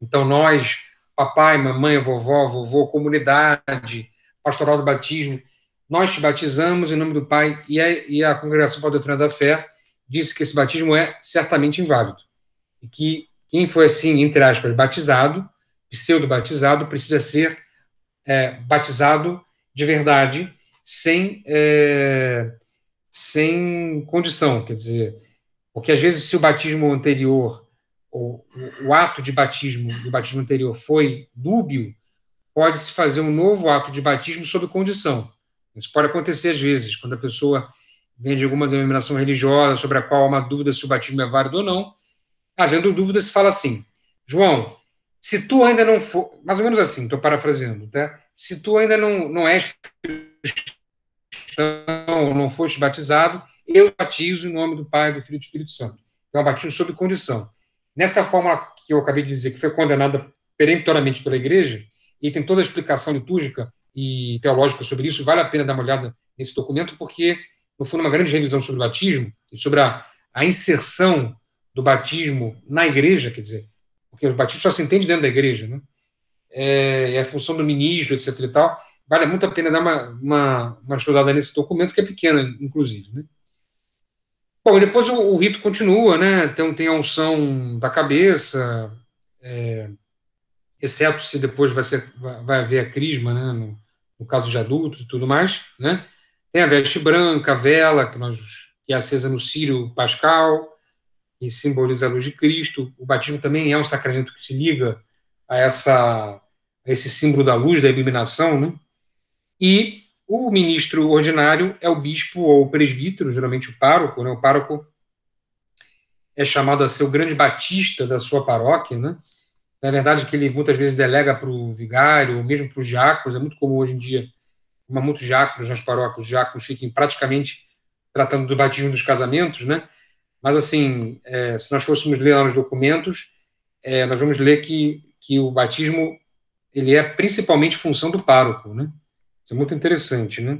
S1: então nós, papai, mamãe, vovó, vovô, comunidade, pastoral do batismo, nós te batizamos em nome do Pai, e a Congregação para a Doutrina da Fé disse que esse batismo é certamente inválido, e que quem foi assim, entre aspas, batizado, pseudo-batizado, precisa ser batizado de verdade, sem condição, quer dizer, porque às vezes se o batismo anterior, ou o ato de batismo do batismo anterior foi dúbio, pode-se fazer um novo ato de batismo sob condição. Isso pode acontecer às vezes, quando a pessoa vem de alguma denominação religiosa sobre a qual há uma dúvida se o batismo é válido ou não. Havendo dúvida, se fala assim, João, se tu ainda não for, mais ou menos assim, estou parafraseando, tá? Se tu ainda não és cristão, não foste batizado, eu batizo em nome do Pai, do Filho e do Espírito Santo. Então, eu batizo sob condição. Nessa forma que eu acabei de dizer, que foi condenada peremptoriamente pela Igreja, e tem toda a explicação litúrgica e teológica sobre isso, vale a pena dar uma olhada nesse documento, porque, no fundo, é uma grande revisão sobre o batismo e sobre a inserção do batismo na Igreja, quer dizer, porque o batismo só se entende dentro da Igreja, né? É a função do ministro, etc. e tal. Vale muito a pena dar uma estudada nesse documento, que é pequeno, inclusive. Né? Bom, e depois o rito continua, né? Então tem a unção da cabeça, exceto se depois vai haver a crisma, né? No caso de adultos e tudo mais, né? Tem a veste branca, a vela, que é acesa no círio pascal, e simboliza a luz de Cristo. O batismo também é um sacramento que se liga a esse símbolo da luz, da iluminação, né? E o ministro ordinário é o bispo ou o presbítero, geralmente o pároco, né? O pároco é chamado a ser o grande batista da sua paróquia, né? Na verdade, que ele muitas vezes delega para o vigário, ou mesmo para os diáconos. É muito comum hoje em dia, como há muitos diáconos nas paróquias, os diáconos fiquem praticamente tratando do batismo dos casamentos, né? Mas, assim, se nós fôssemos ler lá nos documentos, nós vamos ler que o batismo ele é principalmente função do pároco, né? Isso é muito interessante, né?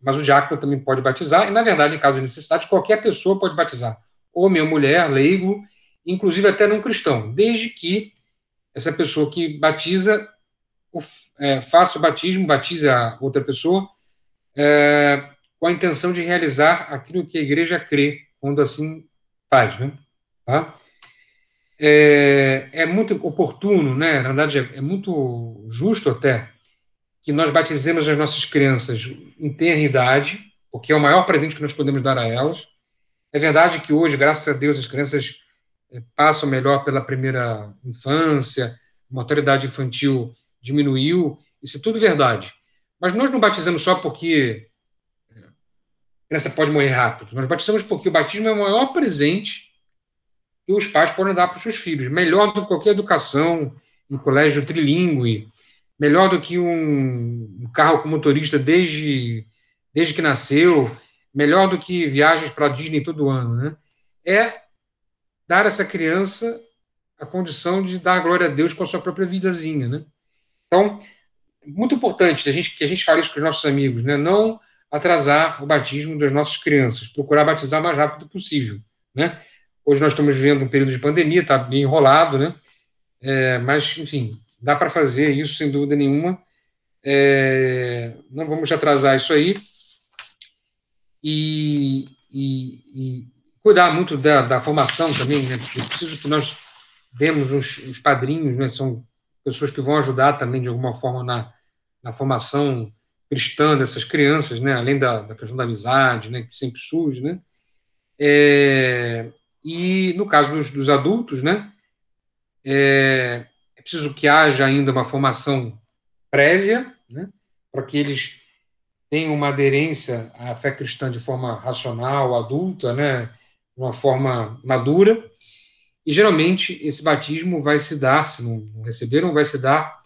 S1: Mas o diácono também pode batizar, e, na verdade, em caso de necessidade, qualquer pessoa pode batizar, homem ou mulher, leigo, inclusive até não cristão, desde que essa pessoa que batiza faça o batismo, batize a outra pessoa, com a intenção de realizar aquilo que a igreja crê, quando assim faz, né? Tá? É muito oportuno, né? Na verdade, é muito justo até que nós batizemos as nossas crianças em tenra idade, porque é o maior presente que nós podemos dar a elas. É verdade que hoje, graças a Deus, as crianças passam melhor pela primeira infância, a mortalidade infantil diminuiu, isso é tudo verdade. Mas nós não batizamos só porque a criança pode morrer rápido. Nós batizamos porque o batismo é o maior presente que os pais podem dar para os seus filhos. Melhor do que qualquer educação em colégio trilingüe, melhor do que um carro com motorista desde que nasceu, melhor do que viagens para a Disney todo ano, né? É dar a essa criança a condição de dar glória a Deus com a sua própria vidazinha, né? Então, muito importante que a gente fale isso com os nossos amigos, né? Não atrasar o batismo das nossas crianças, procurar batizar o mais rápido possível, né? Hoje nós estamos vivendo um período de pandemia, está bem enrolado, né? Mas, enfim, dá para fazer isso sem dúvida nenhuma. Não vamos atrasar isso aí e cuidar muito da formação também, né? Porque é preciso que nós demos os padrinhos, né? São pessoas que vão ajudar também de alguma forma na formação cristã dessas crianças, né? Além da questão da amizade, né? Que sempre surge, né? E no caso dos adultos, né? É preciso que haja ainda uma formação prévia, né? para que eles tenham uma aderência à fé cristã de forma racional, adulta, né, de uma forma madura. E geralmente esse batismo vai se dar, se não receberam, vai se dar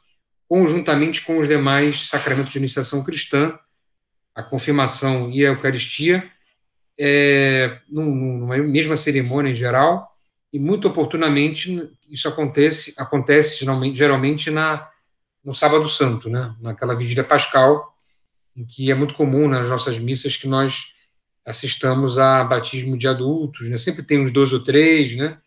S1: conjuntamente com os demais sacramentos de iniciação cristã, a confirmação e a Eucaristia, numa mesma cerimônia em geral, e muito oportunamente isso acontece geralmente no Sábado Santo, né, naquela vigília pascal, em que é muito comum nas nossas missas que nós assistamos a batismo de adultos, né? Sempre tem uns 2 ou 3, né?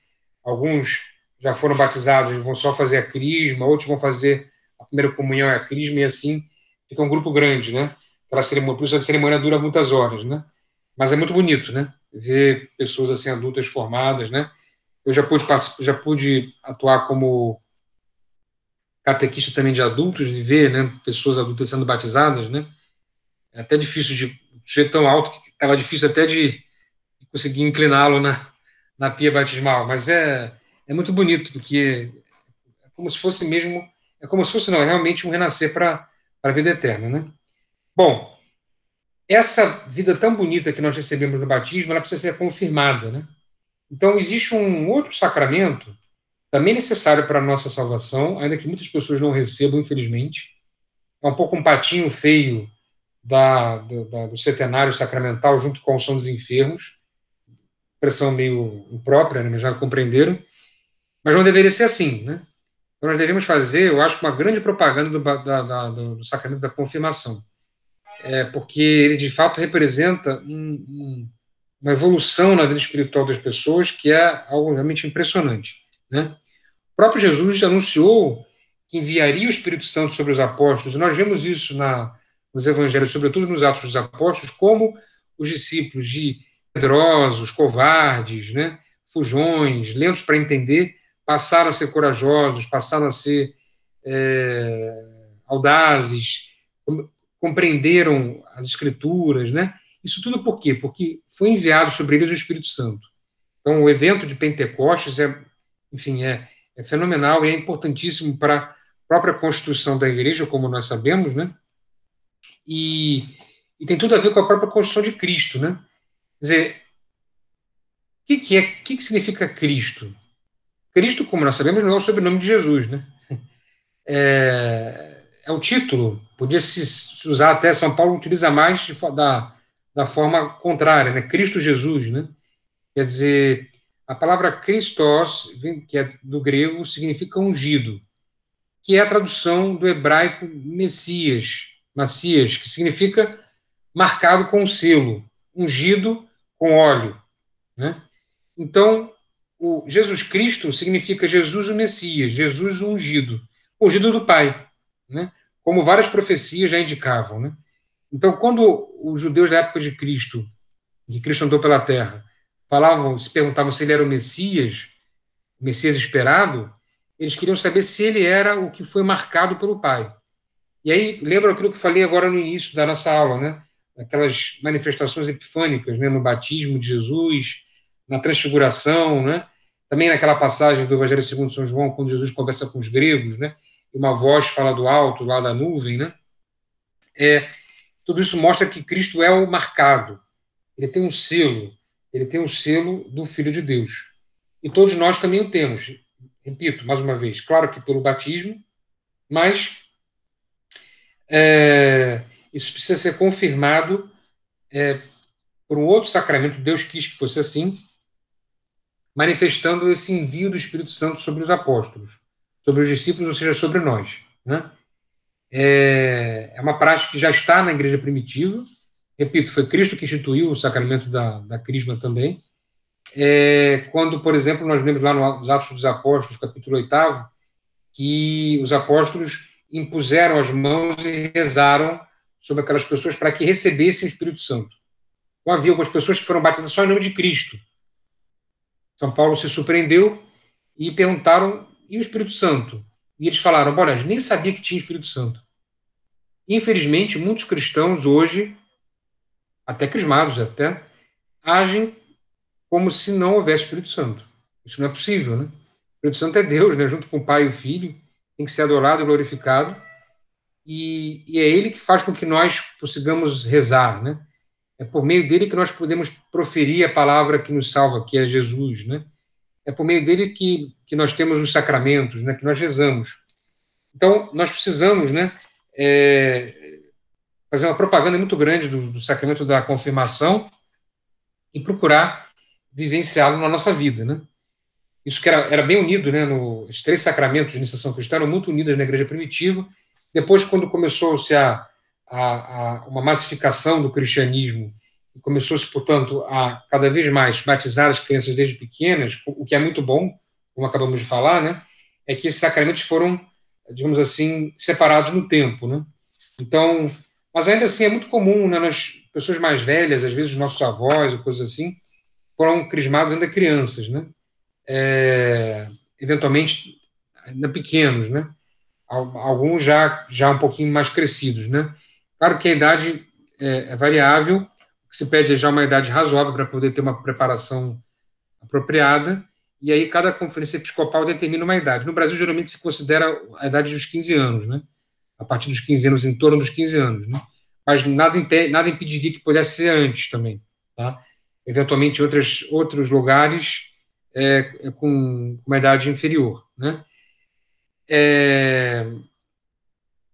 S1: Alguns já foram batizados, eles vão só fazer a crisma, outros vão fazer a primeira comunhão e a crisma, e assim fica um grupo grande, né? Aquela cerimônia, por isso a cerimônia dura muitas horas, né? Mas é muito bonito, né? Ver pessoas assim adultas formadas, né? Eu já pude atuar como catequista também de adultos, de ver, né, pessoas adultas sendo batizadas, né? É até difícil de ser tão alto que estava difícil até de conseguir incliná-lo na pia batismal, mas é muito bonito, porque é como se fosse mesmo, é como se fosse, não, é realmente um renascer para a vida eterna, né? Bom, essa vida tão bonita que nós recebemos no batismo, ela precisa ser confirmada, né? Então, existe um outro sacramento, também necessário para a nossa salvação, ainda que muitas pessoas não recebam, infelizmente. É um pouco um patinho feio do setenário sacramental, junto com o São dos Enfermos, expressão meio imprópria, né, mas já compreenderam, mas não deveria ser assim, né? Então nós devemos fazer, eu acho, uma grande propaganda do sacramento da confirmação, porque ele de fato representa uma evolução na vida espiritual das pessoas que é algo realmente impressionante, né? O próprio Jesus anunciou que enviaria o Espírito Santo sobre os apóstolos, e nós vemos isso nos evangelhos, sobretudo nos Atos dos Apóstolos, como os discípulos de medrosos, covardes, né, fujões, lentos para entender, passaram a ser corajosos, passaram a ser audazes, compreenderam as Escrituras, né? Isso tudo por quê? Porque foi enviado sobre eles o Espírito Santo. Então, o evento de Pentecostes enfim, é fenomenal e é importantíssimo para a própria constituição da igreja, como nós sabemos, né? E, e tem tudo a ver com a própria constituição de Cristo, né? Quer dizer, o que significa Cristo? Cristo, como nós sabemos, não é o sobrenome de Jesus, né? É o título, podia se usar até, São Paulo utiliza mais da forma contrária, né? Cristo Jesus, né? Quer dizer, a palavra Christos, que é do grego, significa ungido, que é a tradução do hebraico Macias, que significa marcado com selo, ungido com óleo, né? Então, o Jesus Cristo significa Jesus o Messias, Jesus o ungido do Pai, né? Como várias profecias já indicavam, né? Então, quando os judeus da época de Cristo, que Cristo andou pela terra, se perguntavam se ele era o Messias esperado, eles queriam saber se ele era o que foi marcado pelo Pai. E aí, lembra aquilo que eu falei agora no início da nossa aula, né? Aquelas manifestações epifânicas, né? No batismo de Jesus, na transfiguração, né? Também naquela passagem do Evangelho segundo São João, quando Jesus conversa com os gregos, né? E uma voz fala do alto, lá da nuvem, né? Tudo isso mostra que Cristo é o marcado. Ele tem um selo. Ele tem um selo do Filho de Deus. E todos nós também o temos. Repito, mais uma vez, claro que pelo batismo, mas isso precisa ser confirmado por um outro sacramento. Deus quis que fosse assim, manifestando esse envio do Espírito Santo sobre os apóstolos, sobre os discípulos, ou seja, sobre nós, né? É uma prática que já está na igreja primitiva. Repito, foi Cristo que instituiu o sacramento da crisma também. Quando, por exemplo, nós lemos lá nos Atos dos Apóstolos, capítulo 8, que os apóstolos impuseram as mãos e rezaram sobre aquelas pessoas para que recebessem o Espírito Santo. Então, havia algumas pessoas que foram batizadas só em nome de Cristo. São Paulo se surpreendeu e perguntaram: e o Espírito Santo? E eles falaram: olha, nem sabia que tinha Espírito Santo. Infelizmente, muitos cristãos hoje, até crismados até, agem como se não houvesse Espírito Santo. Isso não é possível, né? O Espírito Santo é Deus, né? Junto com o Pai e o Filho, tem que ser adorado e glorificado. e é ele que faz com que nós consigamos rezar, né? É por meio dele que nós podemos proferir a palavra que nos salva, que é Jesus, né? É por meio dele que nós temos os sacramentos, né? Que nós rezamos. Então, nós precisamos, né? Fazer uma propaganda muito grande do sacramento da confirmação e procurar vivenciá-lo na nossa vida, né? Isso que era bem unido, né? Os três sacramentos de iniciação cristã eram muito unidos na igreja primitiva. Depois, quando começou-se uma massificação do cristianismo, começou-se, portanto, a cada vez mais batizar as crianças desde pequenas, o que é muito bom, como acabamos de falar, né? É que esses sacramentos foram, digamos assim, separados no tempo, né? Então, mas ainda assim é muito comum, né, nas pessoas mais velhas, às vezes os nossos avós ou coisas assim, foram crismados ainda crianças, né? Eventualmente ainda pequenos, né? Alguns já um pouquinho mais crescidos, né? Claro que a idade é variável, o que se pede é já uma idade razoável para poder ter uma preparação apropriada, e aí cada conferência episcopal determina uma idade. No Brasil, geralmente se considera a idade dos 15 anos, né? A partir dos 15 anos, em torno dos 15 anos, né? Mas nada impediria que pudesse ser antes também, tá? Eventualmente, outros lugares com uma idade inferior, né?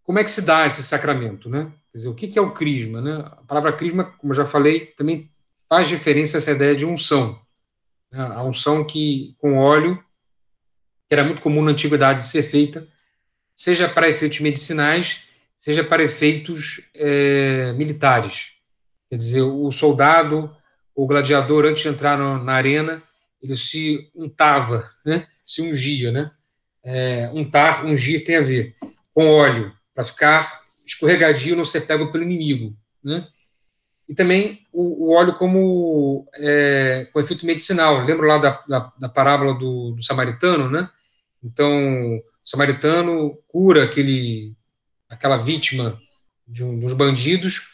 S1: Como é que se dá esse sacramento, né? Quer dizer, o que é o crisma, né? A palavra crisma, como eu já falei, também faz referência a essa ideia de unção, né? A unção com óleo, que era muito comum na antiguidade de ser feita, seja para efeitos medicinais, seja para efeitos militares. Quer dizer, o soldado, o gladiador, antes de entrar na arena, ele se untava, né? Se ungia, né? Ungir tem a ver com óleo, para ficar escorregadio, não ser pego pelo inimigo, né? E também o óleo com efeito medicinal. Lembra lá da parábola do samaritano, né? Então, o samaritano cura aquela vítima dos bandidos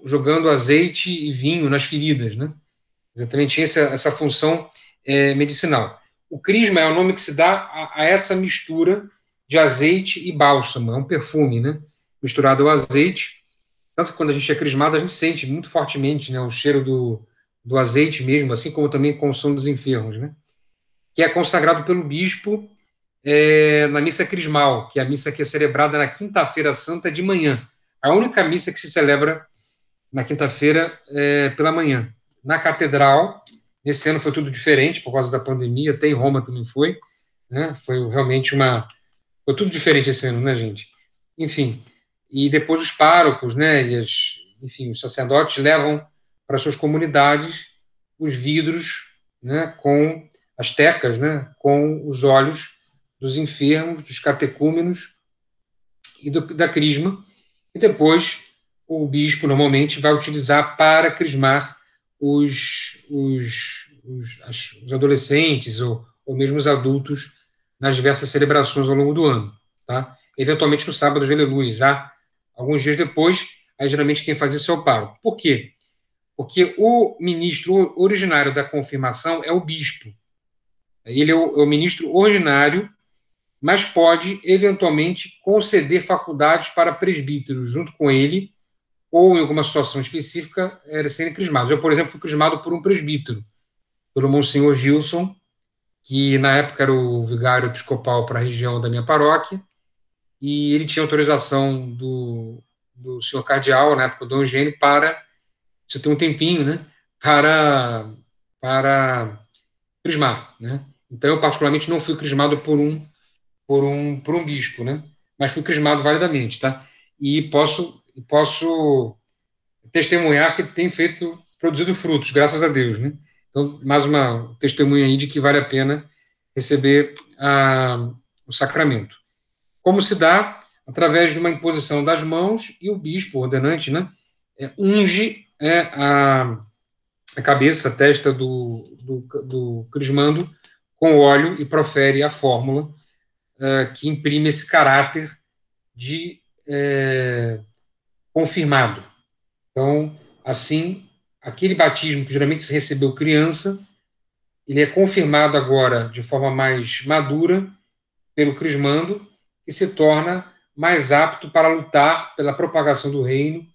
S1: jogando azeite e vinho nas feridas, né? Exatamente tinha essa função medicinal. O crisma é o nome que se dá a essa mistura de azeite e bálsamo. É um perfume, né? Misturado ao azeite. Tanto que quando a gente é crismado, a gente sente muito fortemente, né, o cheiro do azeite mesmo, assim como também com o som dos enfermos, né? Que é consagrado pelo bispo na missa crismal, que é a missa que é celebrada na quinta-feira santa de manhã. A única missa que se celebra na quinta-feira pela manhã. Na catedral, esse ano foi tudo diferente por causa da pandemia, até em Roma também foi, né? Foi realmente foi tudo diferente esse ano, né, gente? Enfim, e depois os párocos, né, enfim, os sacerdotes levam para suas comunidades os vidros, né, com as tecas, né, com os olhos dos enfermos, dos catecúmenos e da crisma, e depois o bispo normalmente vai utilizar para crismar os adolescentes ou mesmo os adultos nas diversas celebrações ao longo do ano, tá? Eventualmente no sábado de Aleluia, já alguns dias depois, aí geralmente quem faz isso é o pároco. Por quê? Porque o ministro originário da confirmação é o bispo. Ele é o ministro ordinário, mas pode eventualmente conceder faculdades para presbíteros junto com ele, ou em alguma situação específica, serem crismados. Eu, por exemplo, fui crismado por um presbítero, pelo Monsenhor Gilson, que na época era o vigário episcopal para a região da minha paróquia, e ele tinha autorização do senhor cardeal, na época, o Dom Eugênio, para, você tem um tempinho, né, para crismar, né? Então, eu particularmente não fui crismado por um bispo, né? Mas fui crismado validamente, tá? E posso testemunhar que tem produzido frutos, graças a Deus, né? Então, mais uma testemunha aí de que vale a pena receber o sacramento. Como se dá? Através de uma imposição das mãos e o bispo, o ordenante, né? Unge a cabeça, a testa do crismando com óleo e profere a fórmula que imprime esse caráter de confirmado. Então, assim, aquele batismo que geralmente se recebeu criança, ele é confirmado agora de forma mais madura pelo crismando e se torna mais apto para lutar pela propagação do reino,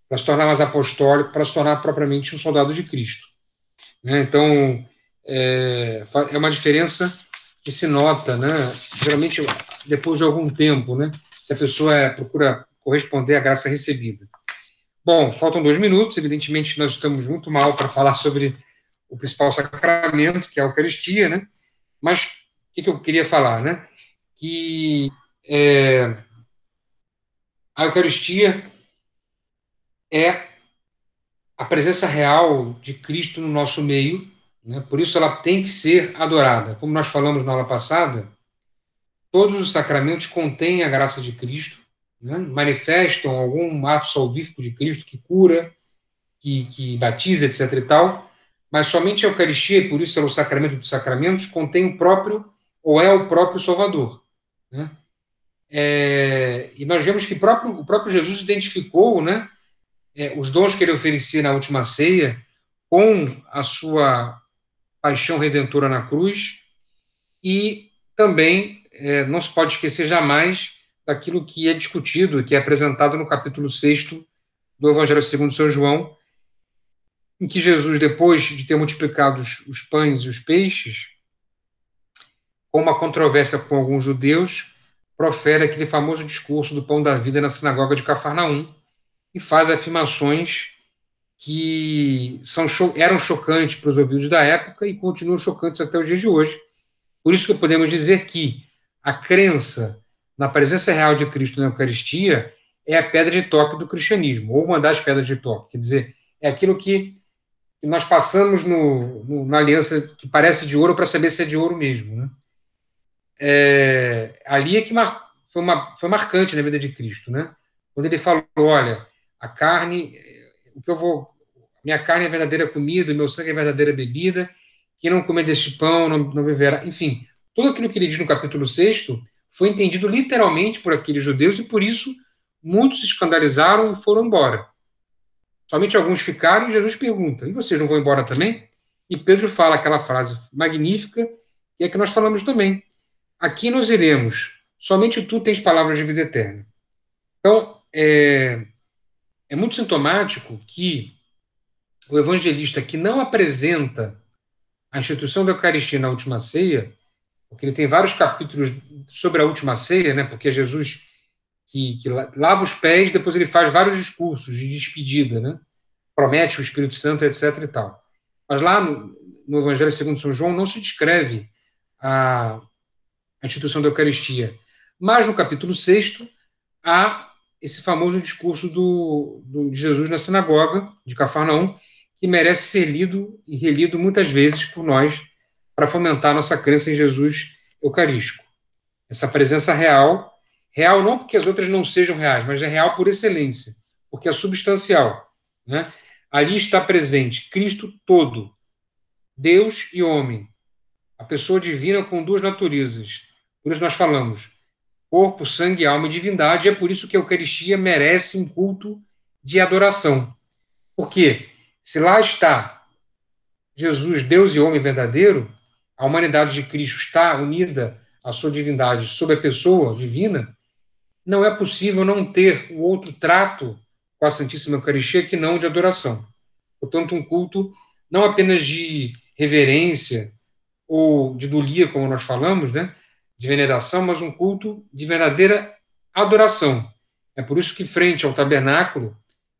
S1: para se tornar mais apostólico, para se tornar propriamente um soldado de Cristo. Né? Então, é uma diferença que se nota, né? Geralmente depois de algum tempo, né? Se a pessoa procura corresponder à graça recebida. Bom, faltam 2 minutos, evidentemente nós estamos muito mal para falar sobre o principal sacramento, que é a Eucaristia, né? Mas o que eu queria falar, né? Que a Eucaristia é a presença real de Cristo no nosso meio, né? Por isso ela tem que ser adorada. Como nós falamos na aula passada, todos os sacramentos contêm a graça de Cristo, né? Manifestam algum ato salvífico de Cristo que cura, que batiza, etc. e tal, mas somente a Eucaristia, e por isso é o sacramento dos sacramentos, contém o próprio, ou é o próprio Salvador. Né? E nós vemos que o próprio Jesus identificou, né, os dons que ele oferecia na última ceia com a sua paixão redentora na cruz, e também não se pode esquecer jamais daquilo que é discutido, que é apresentado no capítulo 6 do Evangelho segundo São João, em que Jesus, depois de ter multiplicado os pães e os peixes, com uma controvérsia com alguns judeus, profere aquele famoso discurso do pão da vida na sinagoga de Cafarnaum e faz afirmações que eram chocantes para os ouvidos da época e continuam chocantes até os dias de hoje. Por isso que podemos dizer que a crença na presença real de Cristo na Eucaristia é a pedra de toque do cristianismo, ou uma das pedras de toque. Quer dizer, é aquilo que nós passamos na aliança que parece de ouro para saber se é de ouro mesmo. Né? Ali é que foi marcante na vida de Cristo. Né? Quando ele falou, olha, a carne, minha carne é verdadeira comida, meu sangue é verdadeira bebida, quem não comer deste pão não beberá. Enfim, tudo aquilo que ele diz no capítulo 6 foi entendido literalmente por aqueles judeus e por isso muitos se escandalizaram e foram embora. Somente alguns ficaram e Jesus pergunta: e vocês não vão embora também? E Pedro fala aquela frase magnífica, que é que nós falamos também. Aqui nós iremos, somente tu tens palavras de vida eterna. Então, é muito sintomático que o evangelista que não apresenta a instituição da Eucaristia na última ceia, porque ele tem vários capítulos sobre a última ceia, né, porque é Jesus que lava os pés, depois ele faz vários discursos de despedida, né? Promete o Espírito Santo, etc. e tal. Mas lá no Evangelho segundo São João não se descreve a instituição da Eucaristia. Mas no capítulo 6 há esse famoso discurso de Jesus na sinagoga de Cafarnaum, que merece ser lido e relido muitas vezes por nós para fomentar nossa crença em Jesus eucarístico. Essa presença real não porque as outras não sejam reais, mas é real por excelência, porque é substancial. Né? Ali está presente Cristo todo, Deus e homem, a pessoa divina com duas naturezas. Por isso nós falamos corpo, sangue, alma e divindade, e é por isso que a Eucaristia merece um culto de adoração. Porque se lá está Jesus, Deus e homem verdadeiro, a humanidade de Cristo está unida à sua divindade sob a pessoa divina, não é possível não ter o outro trato com a Santíssima Eucaristia que não de adoração. Portanto, um culto não apenas de reverência ou de dulia, como nós falamos, né, de veneração, mas um culto de verdadeira adoração. É por isso que, frente ao tabernáculo,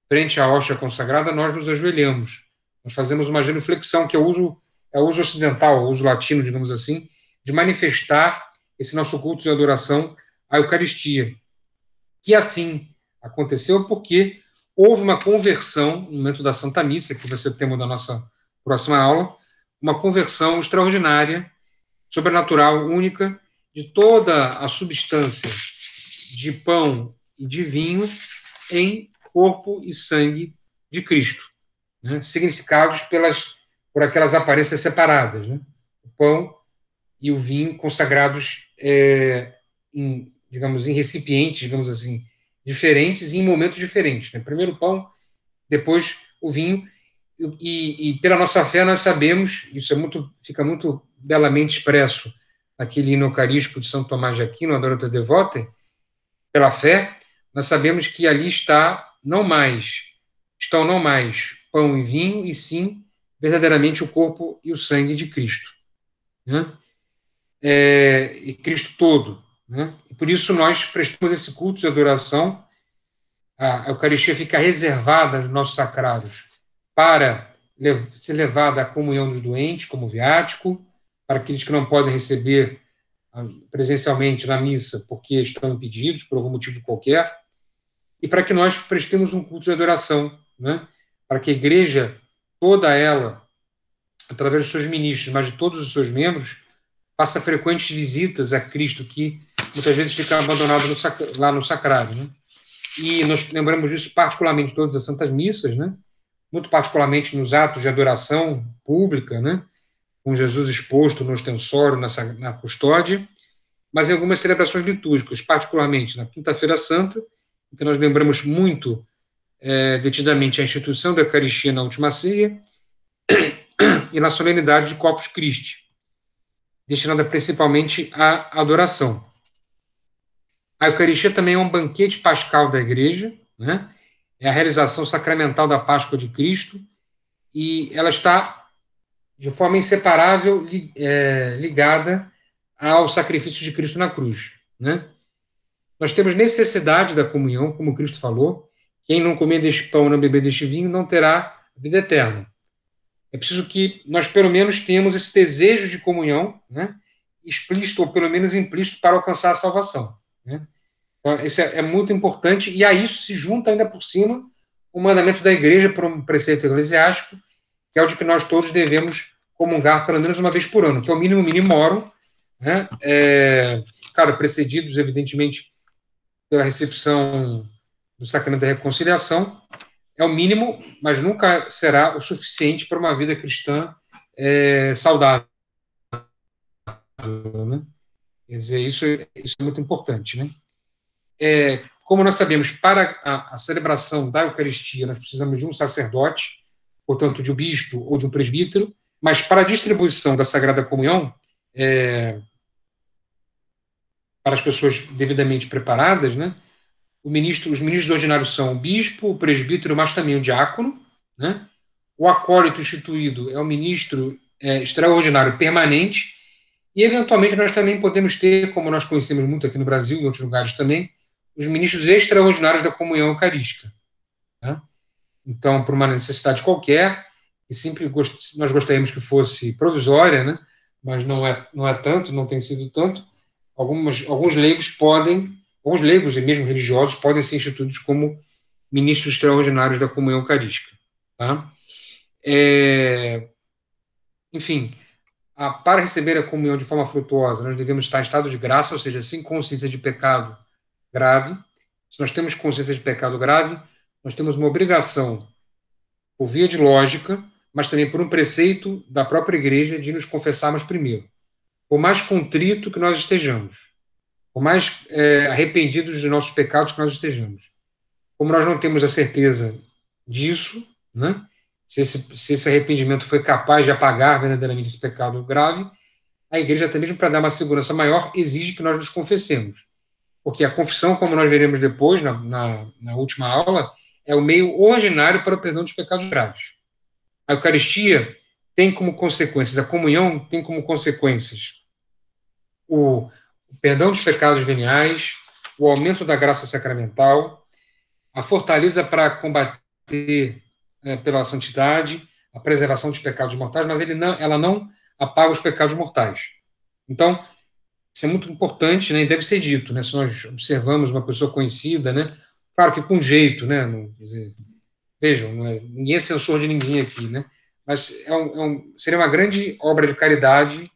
S1: frente à hóstia consagrada, nós nos ajoelhamos. Nós fazemos uma genuflexão, que é o uso ocidental, o uso latino, digamos assim, de manifestar esse nosso culto de adoração à Eucaristia. Que assim aconteceu porque houve uma conversão no momento da Santa Missa, que vai ser o tema da nossa próxima aula, uma conversão extraordinária, sobrenatural, única, de toda a substância de pão e de vinho em corpo e sangue de Cristo, né? Significados por aquelas aparências separadas, né? O pão e o vinho consagrados em recipientes, digamos assim, diferentes e em momentos diferentes. Né? Primeiro o pão, depois o vinho, e pela nossa fé nós sabemos, isso fica muito belamente expresso naquele hino eucarístico de São Tomás de Aquino, Adorata Devota, pela fé, nós sabemos que ali estão não mais pão e vinho, e sim verdadeiramente o corpo e o sangue de Cristo, né? E Cristo todo, né? E por isso nós prestamos esse culto de adoração. A Eucaristia fica reservada nos nossos sacrários para ser levada à comunhão dos doentes, como viático, para aqueles que não podem receber presencialmente na missa porque estão impedidos por algum motivo qualquer, e para que nós prestemos um culto de adoração, né? Para que a igreja, toda ela, através dos seus ministros, mas de todos os seus membros, faça frequentes visitas a Cristo, que muitas vezes fica abandonado lá no sacrário, né? E nós lembramos disso particularmente em todas as santas missas, né? Muito particularmente nos atos de adoração pública, né? Com Jesus exposto no ostensório, na custódia, mas em algumas celebrações litúrgicas, particularmente na Quinta-feira Santa, em que nós lembramos muito detidamente a instituição da Eucaristia na última ceia, e na solenidade de Corpus Christi, destinada principalmente à adoração. A Eucaristia também é um banquete pascal da Igreja, né? É a realização sacramental da Páscoa de Cristo, e ela está de forma inseparável ligada ao sacrifício de Cristo na cruz, né? Nós temos necessidade da comunhão, como Cristo falou: quem não comer deste pão e não beber deste vinho não terá vida eterna. É preciso que nós, pelo menos, tenhamos esse desejo de comunhão, né? Explícito ou pelo menos implícito, para alcançar a salvação, né? Então, isso é muito importante, e a isso se junta ainda por cima o mandamento da Igreja por um preceito eclesiástico, que é o de que nós todos devemos comungar pelo menos uma vez por ano, que é o mínimo mínimorum, né? Claro, precedidos, evidentemente, pela recepção do sacramento da reconciliação. É o mínimo, mas nunca será o suficiente para uma vida cristã saudável, né? Quer dizer, isso é muito importante, né? Como nós sabemos, para a celebração da Eucaristia, nós precisamos de um sacerdote, portanto, de um bispo ou de um presbítero, mas para a distribuição da Sagrada Comunhão, para as pessoas devidamente preparadas, né? Os ministros ordinários são o bispo, o presbítero, mas também o diácono, né? O acólito instituído é o ministro extraordinário permanente, e eventualmente nós também podemos ter, como nós conhecemos muito aqui no Brasil e em outros lugares também, os ministros extraordinários da comunhão eucarística, né? Então, por uma necessidade qualquer, e sempre nós gostaríamos que fosse provisória, né? Mas não é tanto, não tem sido tanto. Alguns leigos e mesmo religiosos podem ser instituídos como ministros extraordinários da comunhão eucarística, tá? Enfim, para receber a comunhão de forma frutuosa, nós devemos estar em estado de graça, ou seja, sem consciência de pecado grave. Se nós temos consciência de pecado grave, nós temos uma obrigação, por via de lógica, mas também por um preceito da própria Igreja, de nos confessarmos primeiro. Por mais contrito que nós estejamos, por mais arrependidos dos nossos pecados que nós estejamos, como nós não temos a certeza disso, né? Se esse arrependimento foi capaz de apagar verdadeiramente esse pecado grave, a Igreja, até mesmo para dar uma segurança maior, exige que nós nos confessemos. Porque a confissão, como nós veremos depois, na última aula, é o meio ordinário para o perdão dos pecados graves. A Eucaristia tem como consequências, a comunhão tem como consequências o perdão dos pecados veniais, o aumento da graça sacramental, a fortaleza para combater pela santidade, a preservação dos pecados mortais, mas ela não apaga os pecados mortais. Então, isso é muito importante, né? E deve ser dito, né? Se nós observamos uma pessoa conhecida, né? Claro que com jeito, né? Não, quer dizer, vejam, ninguém é censor de ninguém aqui, né? Mas seria uma grande obra de caridade,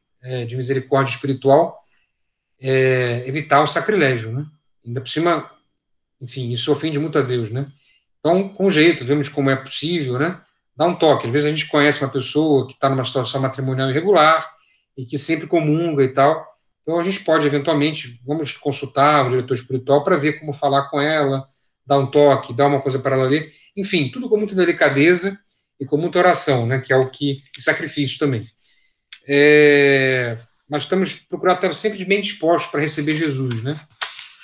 S1: de misericórdia espiritual, evitar o sacrilégio, né? Ainda por cima, enfim, isso ofende muito a Deus, né? Então, com jeito, vemos como é possível, né? Dá um toque. Às vezes a gente conhece uma pessoa que está numa situação matrimonial irregular e que sempre comunga e tal. Então a gente pode, eventualmente, vamos consultar o diretor espiritual para ver como falar com ela, dar um toque, dar uma coisa para ela ler. Enfim, tudo com muita delicadeza e com muita oração, né? Que é o que e sacrifício também. Mas estamos procurando estar sempre bem dispostos para receber Jesus, né?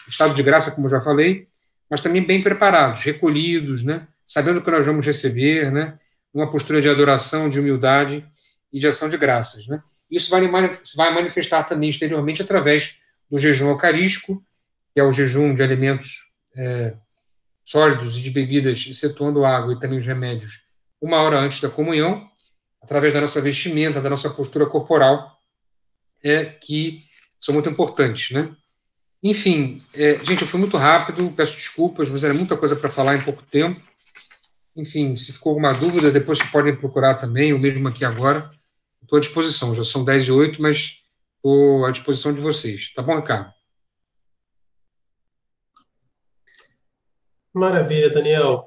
S1: estado de graça, como eu já falei, mas também bem preparados, recolhidos, né? Sabendo que nós vamos receber, né? Uma postura de adoração, de humildade e de ação de graças, né? Isso vai manifestar também exteriormente através do jejum eucarístico, que é o jejum de alimentos sólidos e de bebidas, excetuando água e também os remédios, 1 hora antes da comunhão, através da nossa vestimenta, da nossa postura corporal, que são muito importantes, né? Enfim, gente, eu fui muito rápido, peço desculpas, mas era muita coisa para falar em pouco tempo. Enfim, se ficou alguma dúvida, depois vocês podem procurar também, ou mesmo aqui agora. Estou à disposição, já são 10h08, mas estou à disposição de vocês. Tá bom, Ricardo?
S2: Maravilha, Daniel.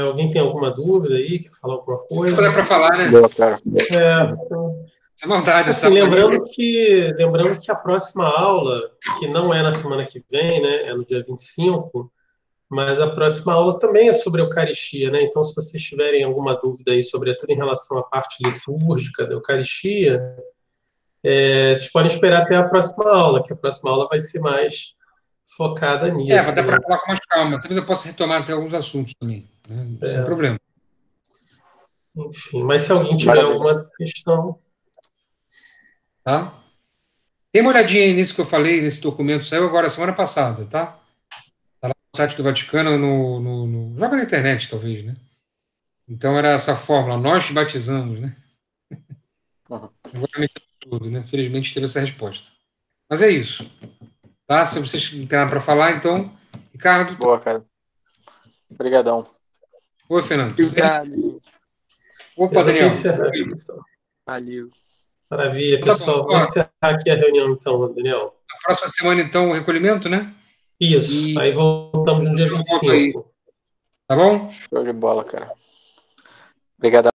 S2: Alguém tem alguma dúvida aí? Quer falar alguma
S1: Se
S2: coisa?
S1: puder para falar, né?
S3: Boa, cara.
S1: Sem maldade,
S2: Assim,
S1: essa
S2: lembrando que a próxima aula, que não é na semana que vem, né? É no dia 25, mas a próxima aula também é sobre a Eucaristia, né? Então, se vocês tiverem alguma dúvida aí, sobretudo em relação à parte litúrgica da Eucaristia, vocês podem esperar até a próxima aula, que a próxima aula vai ser mais focada
S1: vai
S2: nisso,
S1: dar
S2: né?
S1: para falar com mais calma. Talvez eu possa retomar até alguns assuntos também, né? Sem
S2: É,
S1: problema.
S2: enfim, mas se alguém tiver
S3: Maravilha.
S2: alguma questão,
S1: Tá? Dê uma olhadinha aí nisso que eu falei, nesse documento, saiu agora semana passada, tá? Tá lá no site do Vaticano, joga na internet, talvez, né? Então era essa fórmula, nós te batizamos, né?
S3: Uhum.
S1: Agora me tudo, né? Felizmente teve essa resposta. Mas é isso, tá? Se vocês não têm nada para falar, então, Ricardo.
S3: Boa, cara. Obrigadão.
S1: Oi, Fernando, tudo bem?
S4: Obrigado, gente.
S1: Opa,
S2: eu vou
S1: Daniel.
S2: encerrar aqui, então.
S4: Valeu.
S2: Maravilha,
S1: Então, tá bom.
S2: pessoal. Vou encerrar aqui a reunião, então, Daniel.
S1: Na próxima semana, então, o recolhimento, né?
S2: Isso.
S1: E
S2: Aí voltamos no dia
S1: eu volto aí,
S2: 25.
S1: tá bom?
S3: Show de bola, cara. Obrigadão.